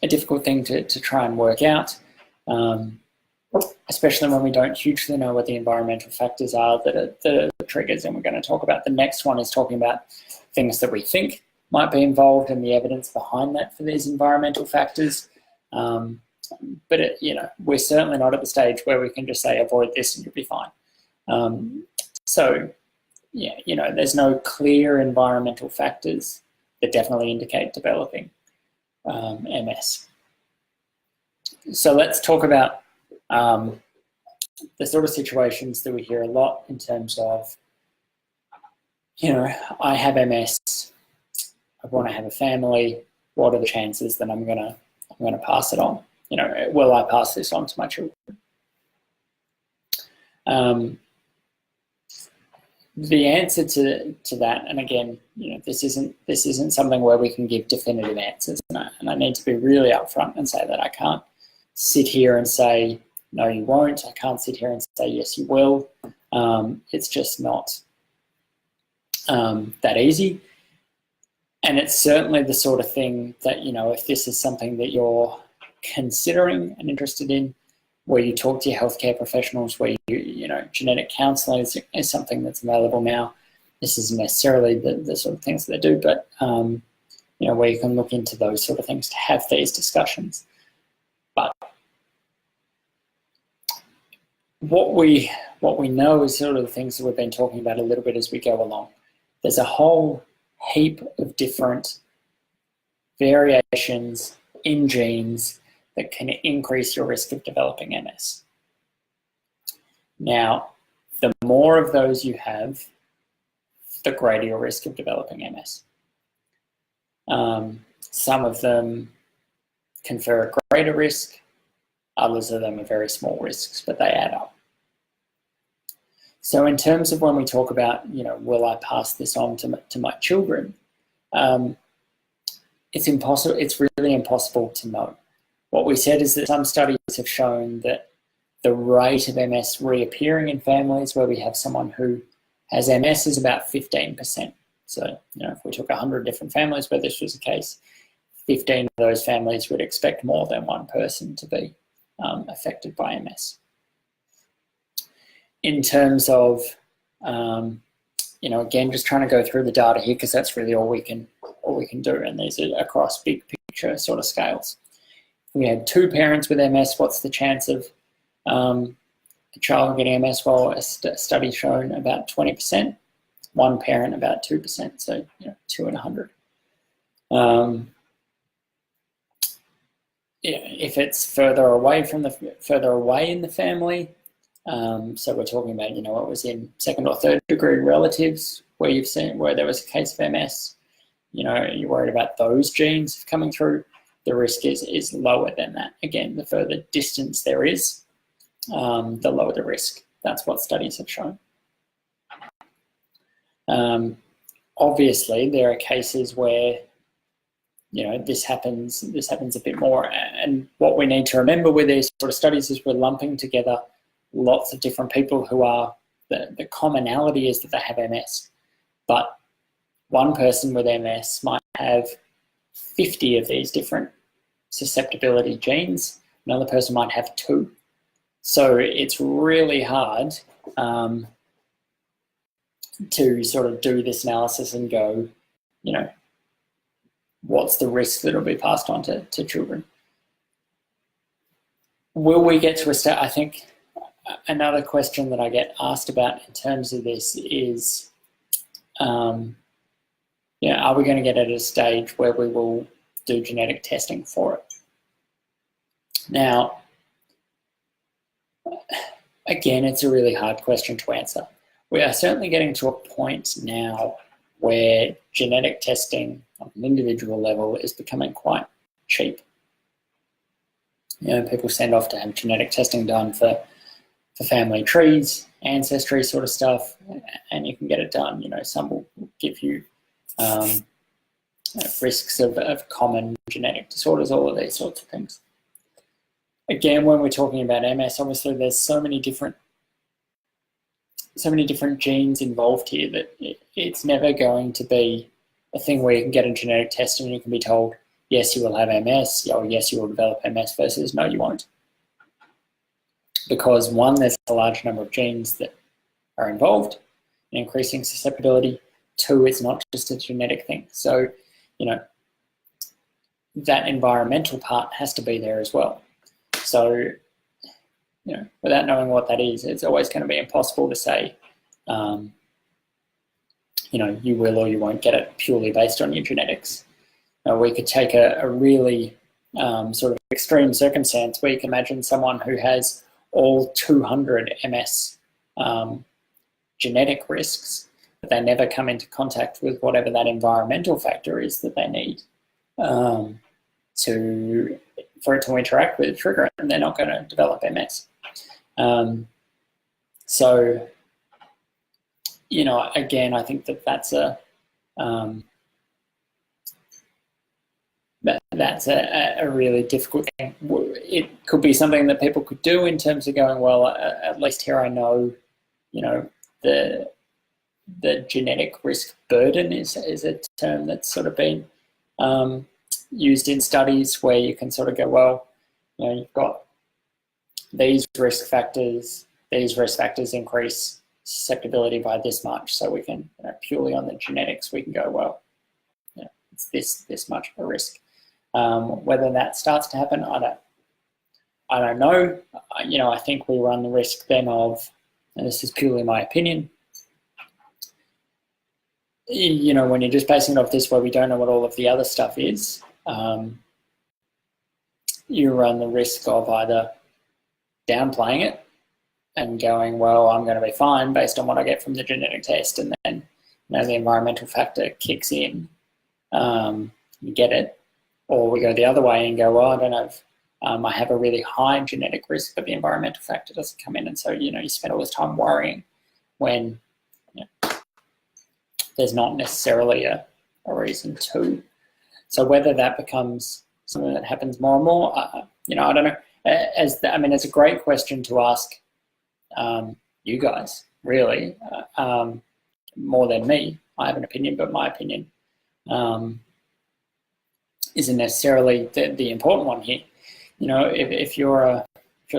difficult thing to try and work out, especially when we don't hugely know what the environmental factors are that are the triggers. And we're going to talk about the next one is talking about things that we think might be involved and the evidence behind that for these environmental factors. But we're certainly not at the stage where we can just say avoid this and you'll be fine. There's no clear environmental factors that definitely indicate developing MS. So let's talk about the sort of situations that we hear a lot in terms of, I have MS, I want to have a family. What are the chances that I'm gonna pass it on? Will I pass this on to my children? The answer to that, and again, this isn't something where we can give definitive answers, and I need to be really upfront and say that I can't sit here and say no, you won't. I can't sit here and say yes, you will. It's just not that easy, and it's certainly the sort of thing that if this is something that you're considering and interested in, where you talk to your healthcare professionals, where genetic counselling is something that's available now. This isn't necessarily the sort of things that they do, but where you can look into those sort of things to have these discussions. But what we know is sort of the things that we've been talking about a little bit as we go along. There's a whole heap of different variations in genes that can increase your risk of developing MS. Now, the more of those you have, the greater your risk of developing MS. Some of them confer a greater risk, others of them are very small risks, but they add up. So in terms of when we talk about, will I pass this on to my children, it's impossible. It's really impossible to know. What we said is that some studies have shown that the rate of MS reappearing in families where we have someone who has MS is about 15%. So, if we took 100 different families where this was the case, 15 of those families would expect more than one person to be affected by MS. In terms of, again, just trying to go through the data here because that's really all we can do, and these are across big picture sort of scales. If we had 2 parents with MS, what's the chance of a child getting MS? Well, a study shown about 20%. 1 parent about 2%, so 2 in 100. If it's further away in the family, so we're talking about it was in 2nd or 3rd degree relatives where there was a case of MS. You're worried about those genes coming through. The risk is lower than that. Again, the further distance there is, the lower the risk. That's what studies have shown. Obviously, there are cases where this happens a bit more. And what we need to remember with these sort of studies is we're lumping together lots of different people who are, the commonality is that they have MS. But one person with MS might have 50 of these different susceptibility genes. Another person might have 2. So it's really hard to sort of do this analysis and go, what's the risk that will be passed on to children? Will we get to a state? I think another question that I get asked about in terms of this is, are we going to get at a stage where we will do genetic testing for it? Now, again, it's a really hard question to answer. We are certainly getting to a point now where genetic testing on an individual level is becoming quite cheap. People send off to have genetic testing done for family trees, ancestry sort of stuff, and you can get it done. Some will give you risks of common genetic disorders, all of these sorts of things. Again, when we're talking about MS, obviously there's so many different genes involved here that it's never going to be a thing where you can get a genetic test and you can be told, yes, you will have MS, or yes, you will develop MS, versus no, you won't. Because 1, there's a large number of genes that are involved in increasing susceptibility. 2, it's not just a genetic thing. So, that environmental part has to be there as well. So, without knowing what that is, it's always going to be impossible to say, you will or you won't get it purely based on your genetics. We could take a really sort of extreme circumstance where you can imagine someone who has all 200 MS genetic risks, but they never come into contact with whatever that environmental factor is that they need for it to interact with the trigger, and they're not going to develop MS. So, again, I think that's a really difficult thing. It could be something that people could do in terms of going, well, at least here I know, the genetic risk burden is a term that's sort of been used in studies where you can sort of go, well, you've got these risk factors increase susceptibility by this much, so we can, purely on the genetics, we can go, well, it's this much of a risk. Whether that starts to happen, I don't know. I think we run the risk then of, and this is purely my opinion, when you're just basing it off this where we don't know what all of the other stuff is, you run the risk of either downplaying it and going, well, I'm going to be fine based on what I get from the genetic test, and then the environmental factor kicks in, you get it. Or we go the other way and go, well, I don't know if I have a really high genetic risk, but the environmental factor doesn't come in, and so you spend all this time worrying when there's not necessarily a reason to. So whether that becomes something that happens more and more, I don't know. It's a great question to ask you guys, really, more than me. I have an opinion, but my opinion isn't necessarily the important one here. If you're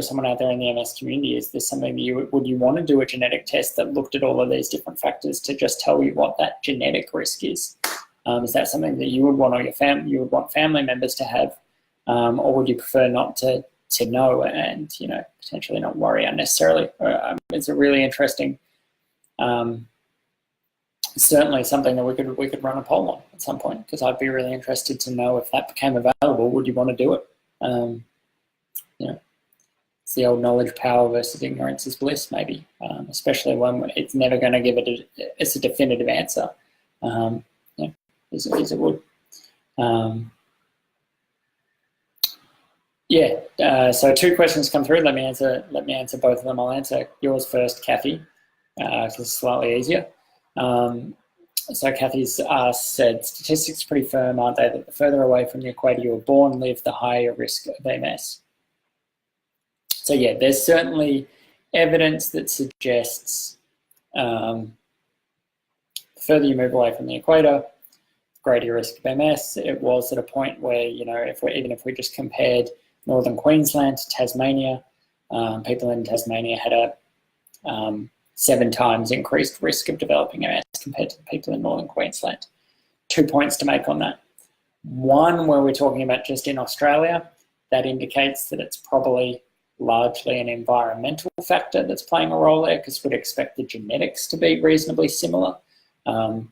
someone out there in the MS community, is this something that would you want to do a genetic test that looked at all of these different factors to just tell you what that genetic risk is? Is that something that you would want, or you would want family members to have, or would you prefer not to know and potentially not worry unnecessarily? It's a really interesting, certainly something that we could run a poll on at some point, because I'd be really interested to know if that became available, would you want to do it? It's the old knowledge power versus ignorance is bliss, maybe, especially when it's never going to give it it's a definitive answer. Is it would. So 2 questions come through. Let me answer both of them. I'll answer yours first, Kathy, because it's slightly easier. So Kathy's said, statistics are pretty firm, aren't they, that the further away from the equator you were born live, the higher risk of MS. So yeah, there's certainly evidence that suggests the further you move away from the equator, greater risk of MS. It was at a point where, even if we just compared northern Queensland to Tasmania, people in Tasmania had a 7 times increased risk of developing MS compared to the people in northern Queensland. 2 points to make on that. One, where we're talking about just in Australia, that indicates that it's probably largely an environmental factor that's playing a role there, because we'd expect the genetics to be reasonably similar at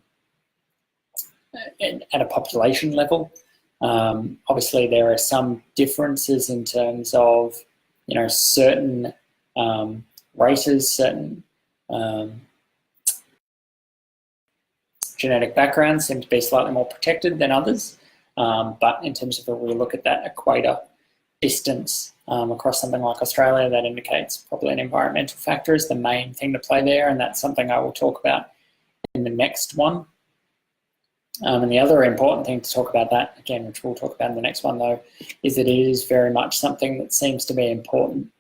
a population level. Obviously, there are some differences in terms of, certain races, certain genetic backgrounds seem to be slightly more protected than others. But in terms of if we look at that equator distance across something like Australia, that indicates probably an environmental factor is the main thing to play there, and that's something I will talk about in the next one. And the other important thing to talk about that, again, which we'll talk about in the next one though, is that it is very much something that seems to be important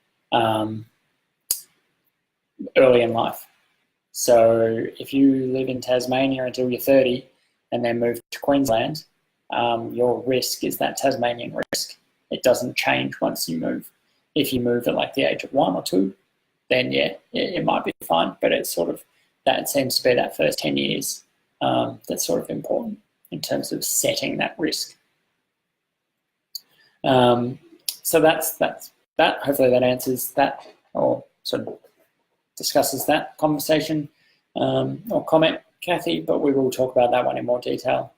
early in life. So if you live in Tasmania until you're 30 and then move to Queensland, your risk is that Tasmanian risk. It doesn't change once you move. If you move at like the age of 1 or 2, then yeah, it might be fine, but it's sort of, that seems to be that first 10 years that's sort of important in terms of setting that risk. So that's that. Hopefully that answers that, or sort of discusses that conversation or comment, Kathy, but we will talk about that one in more detail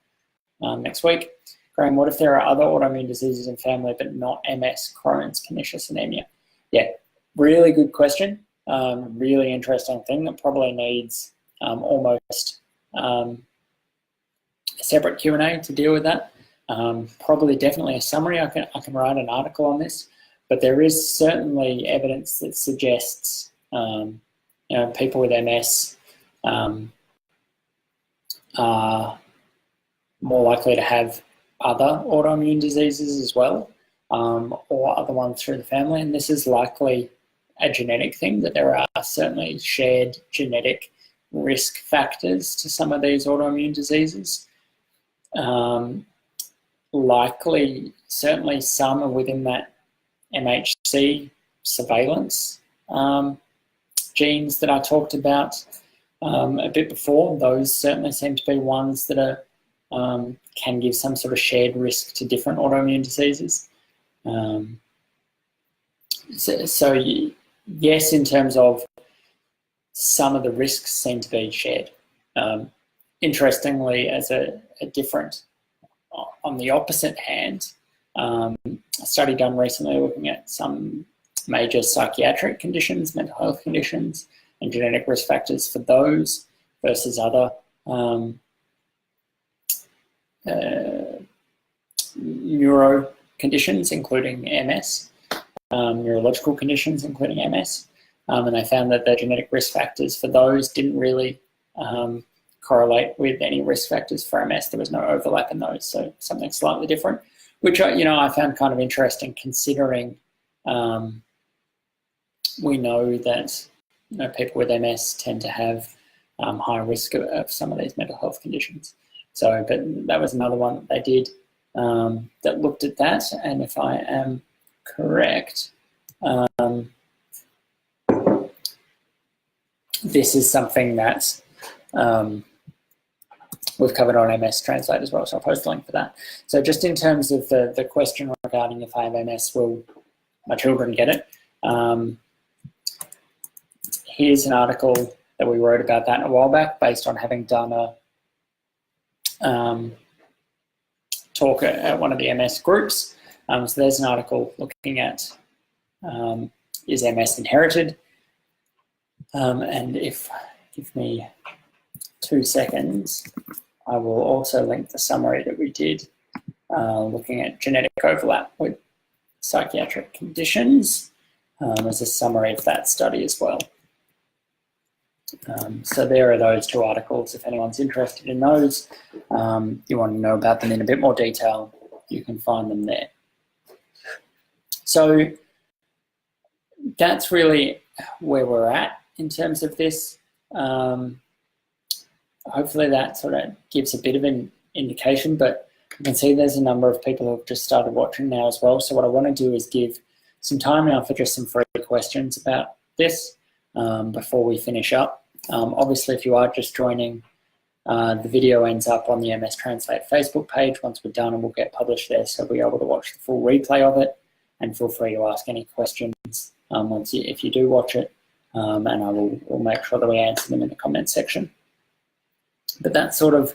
next week. Graham, what if there are other autoimmune diseases in family but not MS, Crohn's, pernicious anemia? Yeah, really good question. Really interesting thing that probably needs almost a separate Q&A to deal with that. Probably definitely a summary. I can write an article on this, but there is certainly evidence that suggests people with MS are more likely to have other autoimmune diseases as well, or other ones through the family, and this is likely a genetic thing, that there are certainly shared genetic risk factors to some of these autoimmune diseases. Likely, certainly some are within that MHC surveillance genes that I talked about a bit before. Those certainly seem to be ones that are can give some sort of shared risk to different autoimmune diseases. So yes, in terms of some of the risks seem to be shared. Interestingly, as a different, on the opposite hand, a study done recently looking at some major psychiatric conditions, mental health conditions, and genetic risk factors for those versus other neuro conditions, including MS, neurological conditions, including MS. And they found that the genetic risk factors for those didn't really correlate with any risk factors for MS. There was no overlap in those, so something slightly different, which I found kind of interesting, considering we know that people with MS tend to have high risk of some of these mental health conditions. So, but that was another one that they did that looked at that, and if I am correct, this is something that we've covered on MStranslate as well, so I'll post a link for that. So just in terms of the question regarding if I have MS, will my children get it? Here's an article that we wrote about that a while back, based on having done a talk at one of the MS groups. So there's an article looking at is MS inherited? And give me 2 seconds, I will also link the summary that we did looking at genetic overlap with psychiatric conditions as a summary of that study as well. So there are those two articles. If anyone's interested in those, you want to know about them in a bit more detail, you can find them there. So that's really where we're at in terms of this. Hopefully that sort of gives a bit of an indication, but you can see there's a number of people who have just started watching now as well. So what I want to do is give some time now for just some free questions about this before we finish up. Obviously, if you are just joining, the video ends up on the MStranslate Facebook page once we're done, and will get published there, so we'll be able to watch the full replay of it, and feel free to ask any questions if you do watch it, and I will make sure that we answer them in the comment section. But that's sort of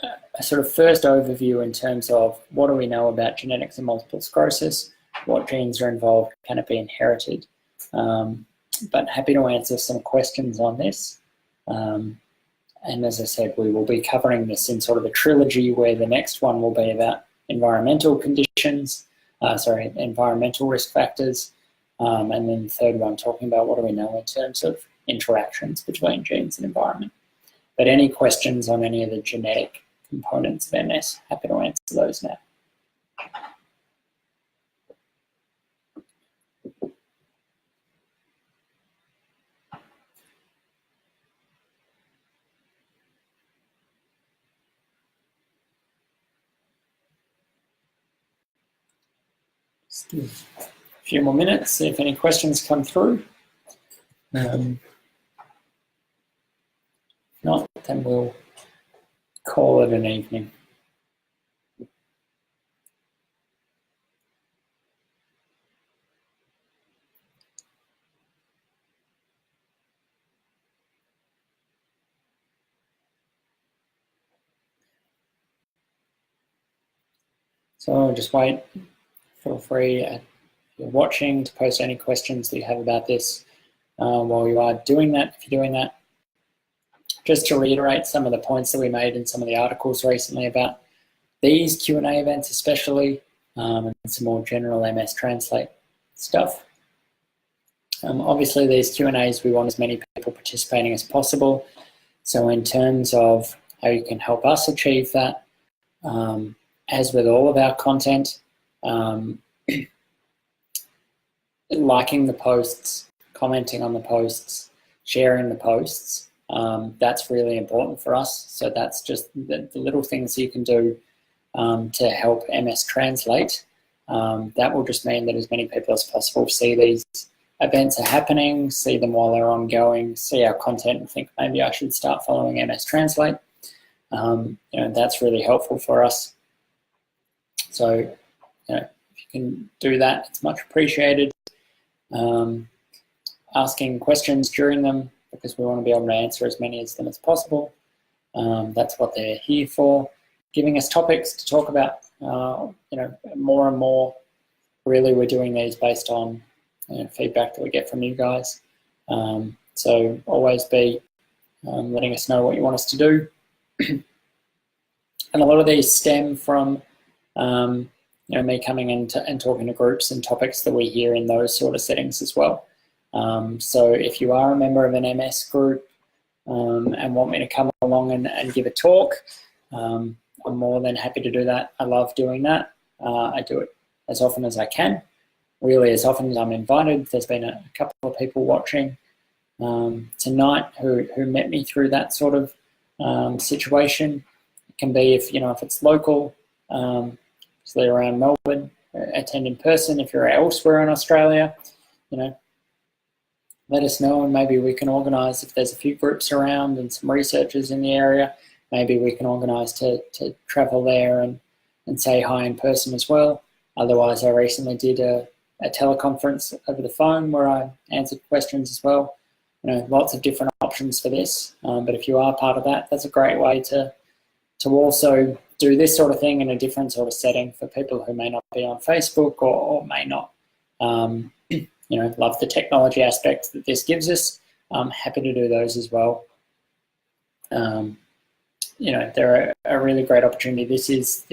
a first overview in terms of what do we know about genetics and multiple sclerosis, what genes are involved, can it be inherited? But happy to answer some questions on this. And as I said, we will be covering this in sort of a trilogy, where the next one will be about environmental conditions, environmental risk factors, and then the third one talking about what do we know in terms of interactions between genes and environment. But any questions on any of the genetic components of MS, happy to answer those now. Just give a few more minutes, see if any questions come through. If not, then we'll call it an evening. So I'll just wait. Feel free, if you're watching, to post any questions that you have about this while you are doing that, if you're doing that. Just to reiterate some of the points that we made in some of the articles recently about these Q&A events especially, and some more general MStranslate stuff. Obviously these Q&As, we want as many people participating as possible. So in terms of how you can help us achieve that, as with all of our content, liking the posts, commenting on the posts, sharing the posts, that's really important for us. So that's just the little things you can do to help MStranslate that will just mean that as many people as possible see these events are happening, see them while they're ongoing, see our content and think maybe I should start following MStranslate. That's really helpful for us. So, if you can do that, it's much appreciated. Asking questions during them, because we want to be able to answer as many of them as possible. That's what they're here for. Giving us topics to talk about, more and more. Really, we're doing these based on feedback that we get from you guys. So always be letting us know what you want us to do. And a lot of these stem from me coming in and talking to groups and topics that we hear in those sort of settings as well. So if you are a member of an MS group and want me to come along and give a talk, I'm more than happy to do that. I love doing that. I do it as often as I can, really as often as I'm invited. There's been a couple of people watching tonight who met me through that sort of situation. It can be if it's local, so they're around Melbourne, attend in person. If you're elsewhere in Australia, let us know, and maybe we can organise, if there's a few groups around and some researchers in the area, maybe we can organise to travel there and say hi in person as well. Otherwise, I recently did a teleconference over the phone where I answered questions as well. Lots of different options for this, but if you are part of that, that's a great way to also do this sort of thing in a different sort of setting for people who may not be on Facebook or may not love the technology aspects that this gives us. I'm happy to do those as well. They're a really great opportunity. This is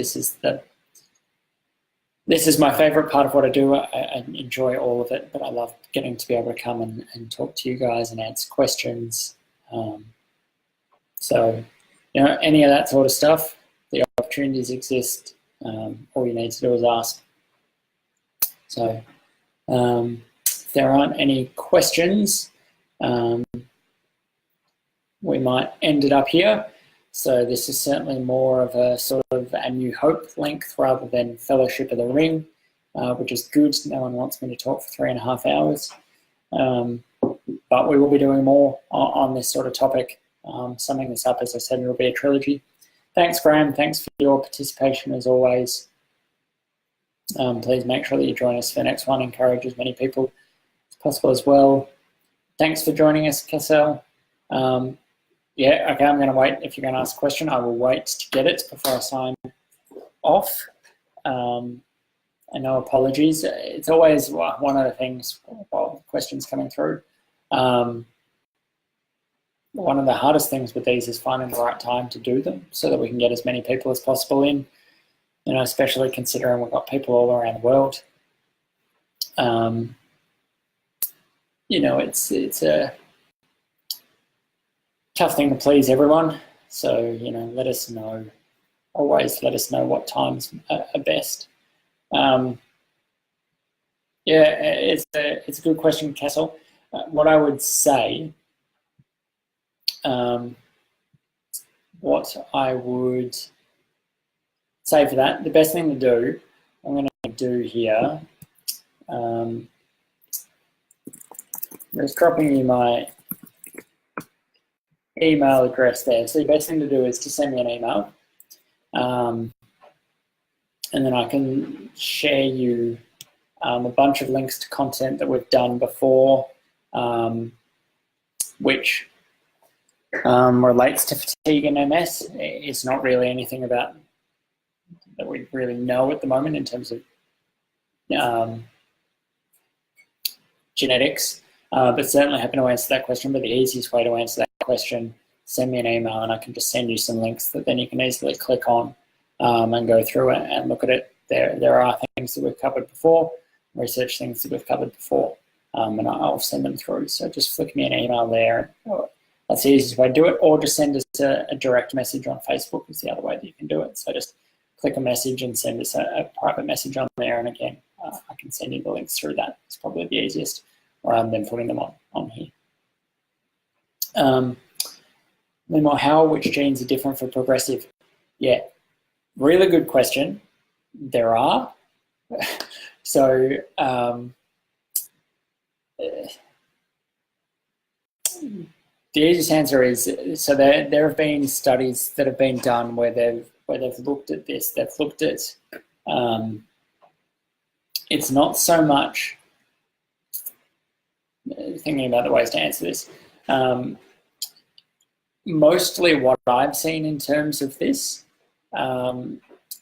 my favourite part of what I do. I enjoy all of it, but I love getting to be able to come and talk to you guys and answer questions. Any of that sort of stuff, the opportunities exist. All you need to do is ask. So if there aren't any questions, we might end it up here. So this is certainly more of a sort of a New Hope length rather than Fellowship of the Ring, which is good. No one wants me to talk for 3.5 hours. But we will be doing more on this sort of topic. Summing this up, as I said, it will be a trilogy. Thanks, Graham. Thanks for your participation as always. Please make sure that you join us for the next one. Encourage as many people as possible as well. Thanks for joining us, Cassell. Yeah, okay, I'm going to wait. If you're going to ask a question, I will wait to get it before I sign off. And no apologies. It's always one of the things while questions coming through. One of the hardest things with these is finding the right time to do them so that we can get as many people as possible in, especially considering we've got people all around the world. It's a tough thing to please everyone. So, let us know. Always let us know what times are best. It's a good question, Castle. What I would say, for that, the best thing to do, I'm going to do here, I'm just dropping you my email address there. So the best thing to do is to send me an email, and then I can share you a bunch of links to content that we've done before, which relates to fatigue and MS. It's not really anything about that we really know at the moment in terms of genetics, but certainly happy to answer that question. But the easiest way to answer that question, send me an email and I can just send you some links that then you can easily click on and go through it and look at it. There are things that we've covered before, research things that we've covered before, and I'll send them through. So just flick me an email there. That's the easiest way to do it, or just send us a direct message on Facebook is the other way that you can do it. So just click a message and send us a private message on there, and again, I can send you the links through that. It's probably the easiest, rather than putting them on here. Meanwhile, which genes are different for progressive? Yeah, really good question. There are. So the easiest answer is, so there have been studies that have been done where they've looked at this. They've looked at it's not so much thinking about the ways to answer this. Mostly what I've seen in terms of this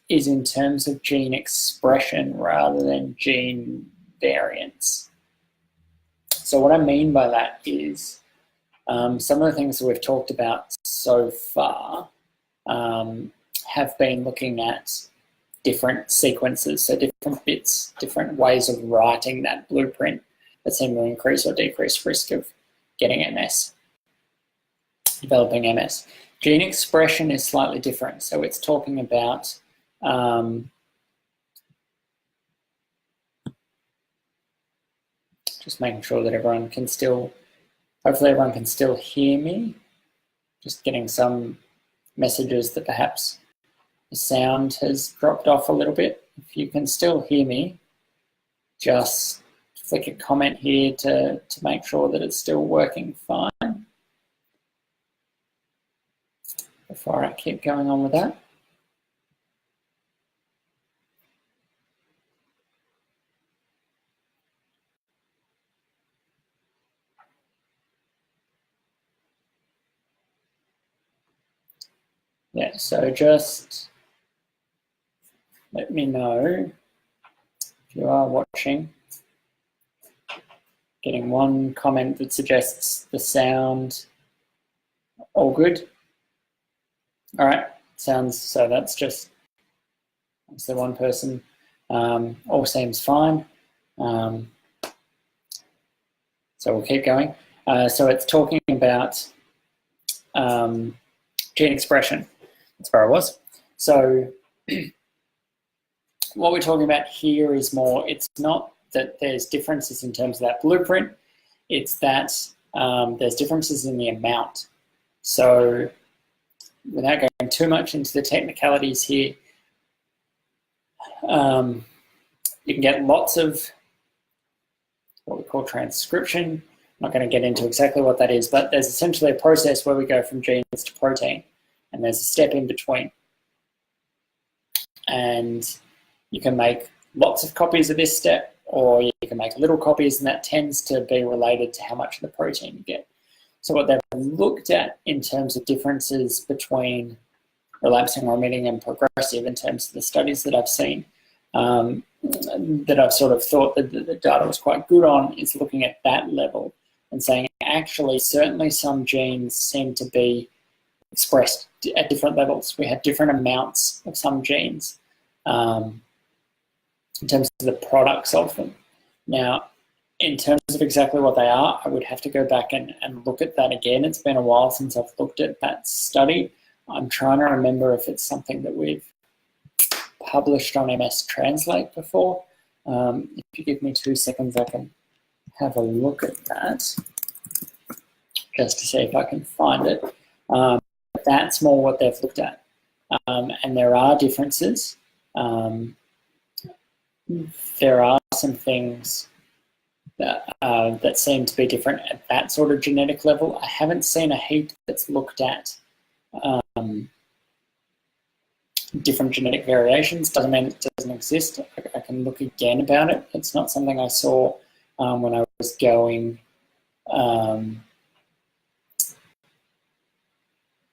is in terms of gene expression rather than gene variants. So what I mean by that is some of the things that we've talked about so far have been looking at different sequences, so different bits, different ways of writing that blueprint that seem to increase or decrease risk of getting MS, developing MS. Gene expression is slightly different. So it's talking about just making sure that everyone can still, hopefully everyone can still hear me. Just getting some messages that perhaps the sound has dropped off a little bit. If you can still hear me, just flick a comment here to make sure that it's still working fine before I keep going on with that. Yeah, so just let me know if you are watching. Getting one comment that suggests the sound all good. All right, sounds, so that's just, that's the one person. All seems fine. So we'll keep going. So it's talking about gene expression. That's where I was. So what we're talking about here is more, it's not that there's differences in terms of that blueprint, it's that there's differences in the amount. So without going too much into the technicalities here, you can get lots of what we call transcription. I'm not going to get into exactly what that is, but there's essentially a process where we go from genes to protein, and there's a step in between. And you can make lots of copies of this step, or you can make little copies, and that tends to be related to how much of the protein you get. So what they've looked at in terms of differences between relapsing, remitting, and progressive in terms of the studies that I've seen, that I've sort of thought that the data was quite good on, is looking at that level and saying, actually, certainly some genes seem to be expressed at different levels. We have different amounts of some genes in terms of the products of them. Now, in terms of exactly what they are, I would have to go back and look at that again. It's been a while since I've looked at that study. I'm trying to remember if it's something that we've published on MStranslate before. If you give me 2 seconds, I can have a look at that just to see if I can find it. That's more what they've looked at. And there are differences. There are some things that seem to be different at that sort of genetic level. I haven't seen a heap that's looked at different genetic variations. Doesn't mean it doesn't exist. I can look again about it. It's not something I saw when I was going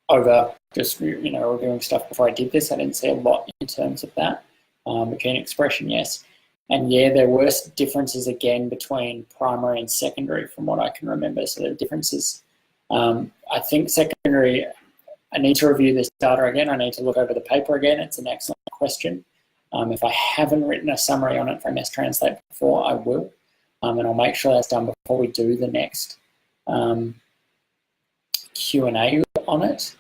over just reviewing stuff before I did this. I didn't see a lot in terms of that. Gene expression, yes. And yeah, there were differences again between primary and secondary from what I can remember. So there are differences. I think secondary, I need to review this data again. I need to look over the paper again. It's an excellent question. If I haven't written a summary on it from MStranslate before, I will. And I'll make sure that's done before we do the next Q&A on it.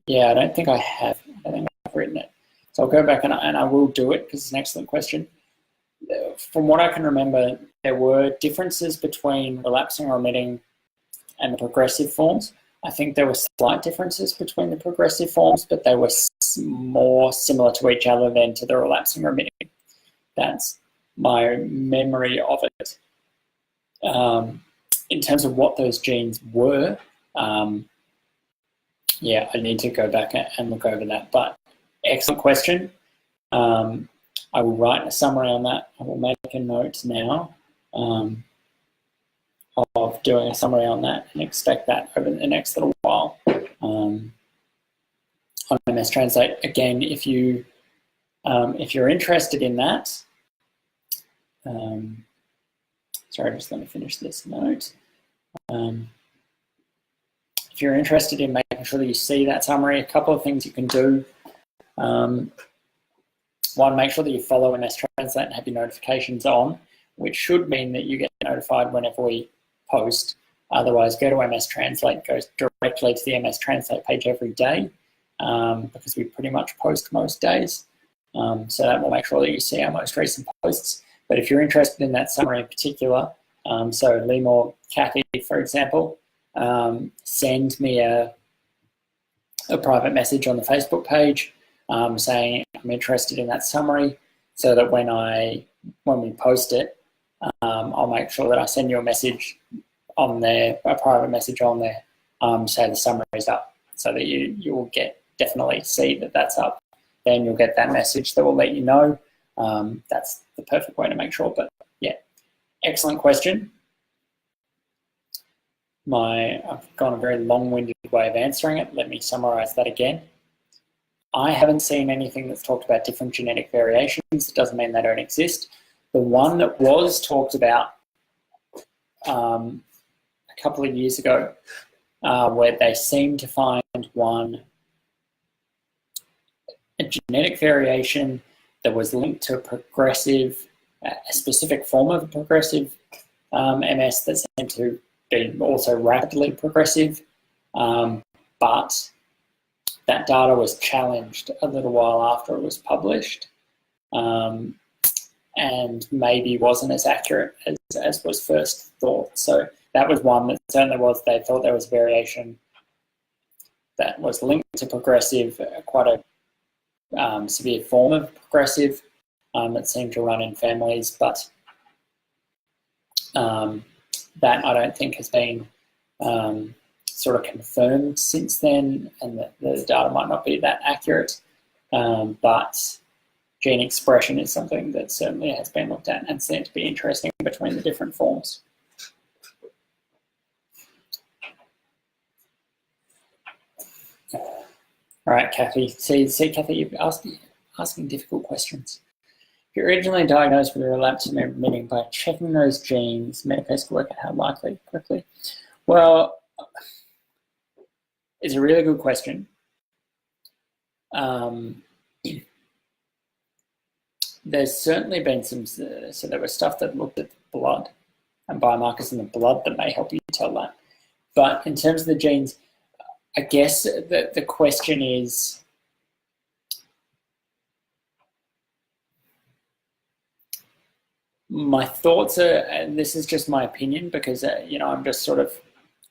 Yeah, I don't think I have. I don't think I've written it. So I'll go back and I will do it because it's an excellent question. From what I can remember, there were differences between relapsing or remitting and the progressive forms. I think there were slight differences between the progressive forms, but they were more similar to each other than to the relapsing remitting. That's my memory of it. In terms of what those genes were, yeah, I need to go back and look over that. But excellent question. I will write a summary on that. I will make a note now of doing a summary on that, and expect that over the next little while on MStranslate. Again, if you're interested in that, sorry, just let me finish this note. If you're interested in making sure that you see that summary, a couple of things you can do. One, make sure that you follow MStranslate and have your notifications on, which should mean that you get notified whenever we post. Otherwise, go to MStranslate, go directly to the MStranslate page every day, because we pretty much post most days. So that will make sure that you see our most recent posts. But if you're interested in that summary in particular, so Liam or Kathy, for example, send me a private message on the Facebook page saying I'm interested in that summary, so that when we post it, I'll make sure that I send you a message on there, a private message on there, say the summary is up, so that you will definitely see that that's up. Then you'll get that message that will let you know. That's the perfect way to make sure. But yeah, excellent question. I've gone a very long-winded way of answering it. Let me summarize that again. I haven't seen anything that's talked about different genetic variations. It doesn't mean they don't exist. The one that was talked about a couple of years ago, where they seemed to find a genetic variation that was linked to a specific form of progressive MS that seemed to be also rapidly progressive, but that data was challenged a little while after it was published, and maybe wasn't as accurate as was first thought. So that was one that certainly was, they thought there was variation that was linked to progressive, quite a severe form of progressive that seemed to run in families, but that I don't think has been sort of confirmed since then, and the data might not be that accurate, but gene expression is something that certainly has been looked at and seemed to be interesting between the different forms. All right, Kathy. See, Kathy, you're asking difficult questions. If you're originally diagnosed with a relapsing remitting by checking those genes, Medicaid can work out how likely quickly. Well, it's a really good question. There's certainly been some, so there was stuff that looked at the blood and biomarkers in the blood that may help you tell that. But in terms of the genes, I guess the question is, my thoughts are, and this is just my opinion because, I'm just sort of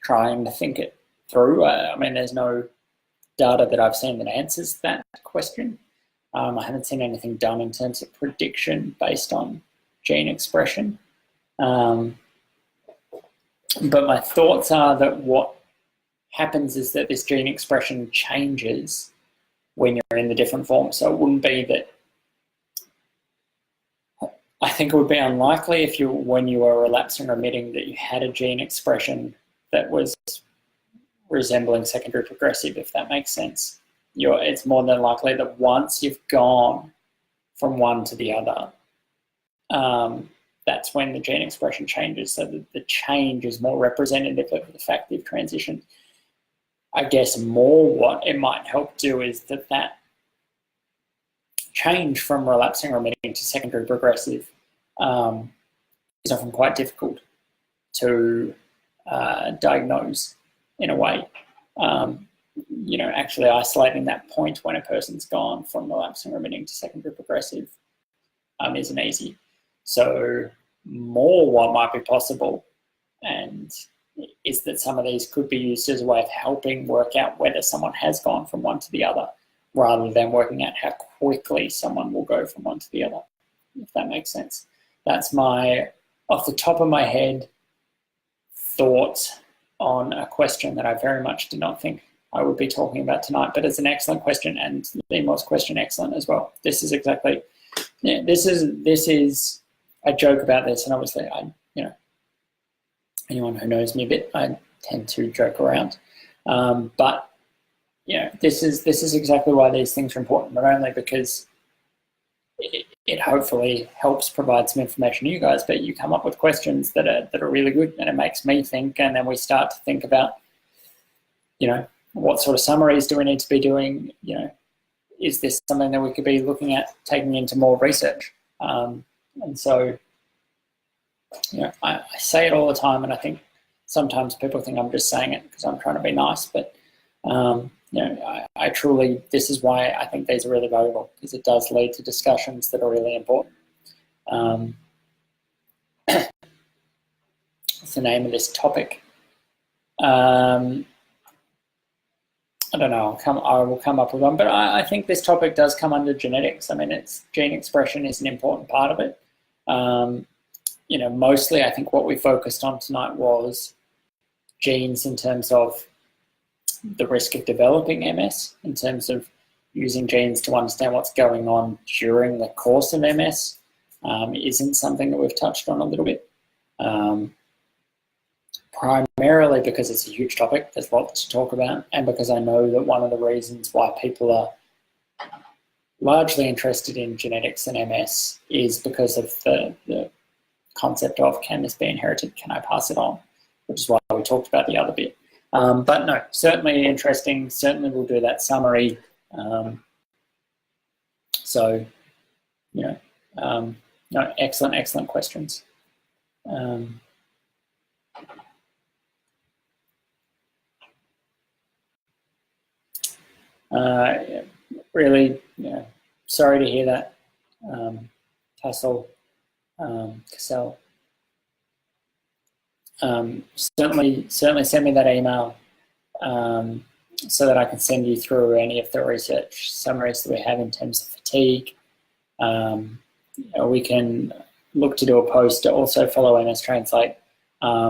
trying to think it through. I mean, there's no data that I've seen that answers that question. I haven't seen anything done in terms of prediction based on gene expression. But my thoughts are that what happens is that this gene expression changes when you're in the different forms. So it wouldn't be that, I think it would be unlikely if when you were relapsing remitting that you had a gene expression that was resembling secondary progressive, if that makes sense. It's more than likely that once you've gone from one to the other, that's when the gene expression changes, so that the change is more representative of the fact that you've transitioned. I guess more what it might help do is that change from relapsing remitting to secondary progressive is often quite difficult to diagnose in a way. Actually isolating that point when a person's gone from relapsing remitting to secondary progressive isn't easy. So more what might be possible, and is that some of these could be used as a way of helping work out whether someone has gone from one to the other, rather than working out how quickly someone will go from one to the other, if that makes sense. That's my, off the top of my head, thoughts on a question that I very much did not think I would be talking about tonight, but it's an excellent question, and Limor's question excellent as well. This is exactly, yeah, this is a joke about this, and obviously anyone who knows me a bit, I tend to joke around. But this is exactly why these things are important, not only because it hopefully helps provide some information to you guys, but you come up with questions that are really good, and it makes me think, and then we start to think about, what sort of summaries do we need to be doing? Is this something that we could be looking at taking into more research? And so, I say it all the time, and I think sometimes people think I'm just saying it because I'm trying to be nice, but I truly, this is why I think these are really valuable, because it does lead to discussions that are really important. What's the name of this topic? I don't know, I will come up with one, but I think this topic does come under genetics. I mean, gene expression is an important part of it. Mostly I think what we focused on tonight was genes in terms of the risk of developing MS, in terms of using genes to understand what's going on during the course of MS, isn't something that we've touched on a little bit. Primarily because it's a huge topic, there's lots to talk about, and because I know that one of the reasons why people are largely interested in genetics and MS is because of the concept of, can this be inherited, can I pass it on, which is why we talked about the other bit. But no, certainly interesting, certainly we'll do that summary. No, excellent questions. Really, sorry to hear that, Cassell. Certainly send me that email so that I can send you through any of the research summaries that we have in terms of fatigue. We can look to do a post to also follow MStranslate,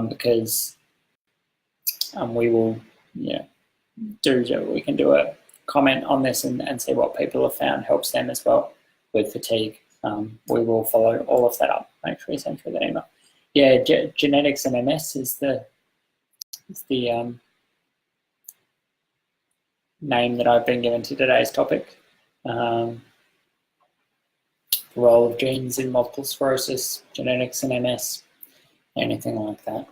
because we will, we can do a comment on this and see what people have found helps them as well with fatigue. We will follow all of that up. Make sure you send through that email. Yeah, genetics and MS is the name that I've been given to today's topic. The role of genes in multiple sclerosis, genetics and MS, anything like that.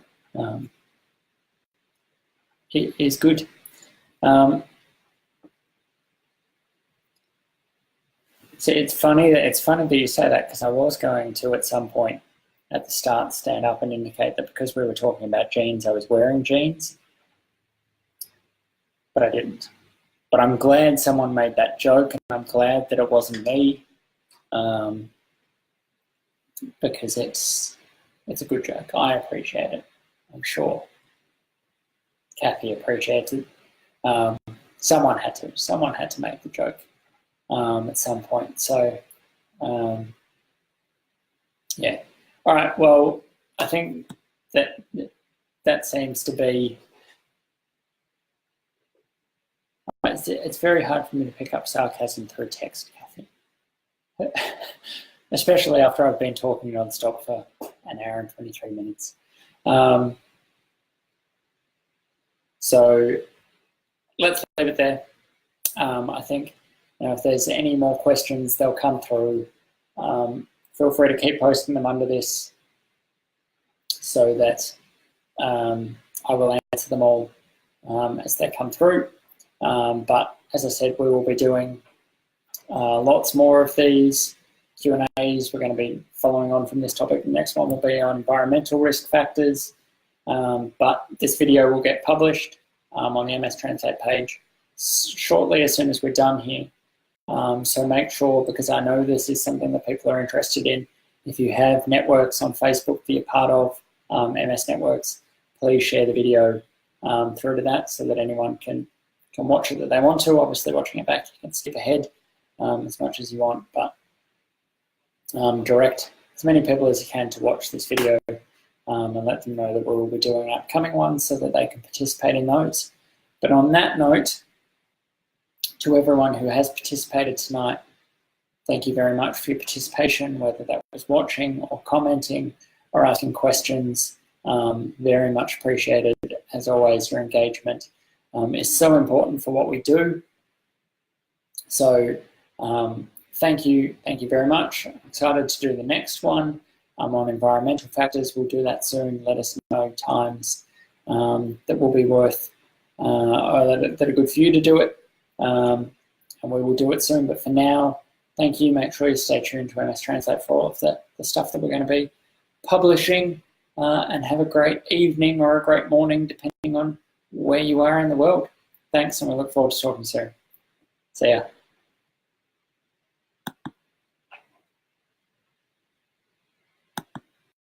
It is good. So it's funny that you say that, because I was going to at some point at the start stand up and indicate that because we were talking about genes, I was wearing jeans, but I didn't. But I'm glad someone made that joke, and I'm glad that it wasn't me, because it's a good joke. I appreciate it. I'm sure Kathy appreciates it. Someone had to make the joke at some point. So yeah. All right. Well, I think that seems to be. It's very hard for me to pick up sarcasm through text, Kathy. Especially after I've been talking non-stop for an hour and 23 minutes. So let's leave it there. I think if there's any more questions, they'll come through. Feel free to keep posting them under this so that I will answer them all as they come through. But as I said, we will be doing lots more of these Q&As. We're going to be following on from this topic. The next one will be on environmental risk factors. But this video will get published on the MStranslate page shortly, as soon as we're done here. So make sure, because I know this is something that people are interested in, if you have networks on Facebook that you're part of, MS networks, please share the video through to that so that anyone can watch it that they want to. Obviously, watching it back, you can skip ahead as much as you want, but direct as many people as you can to watch this video and let them know that we will be doing upcoming ones so that they can participate in those. But on that note, to everyone who has participated tonight, thank you very much for your participation, whether that was watching or commenting or asking questions. Very much appreciated. As always, your engagement is so important for what we do. So thank you very much. I'm excited to do the next one on environmental factors. We'll do that soon. Let us know times that will be worth or that are good for you to do it, and we will do it soon. But for now, thank you. Make sure you stay tuned to MStranslate for all of the stuff that we're going to be publishing, and have a great evening or a great morning, depending on where you are in the world. Thanks, and we look forward to talking soon. See ya.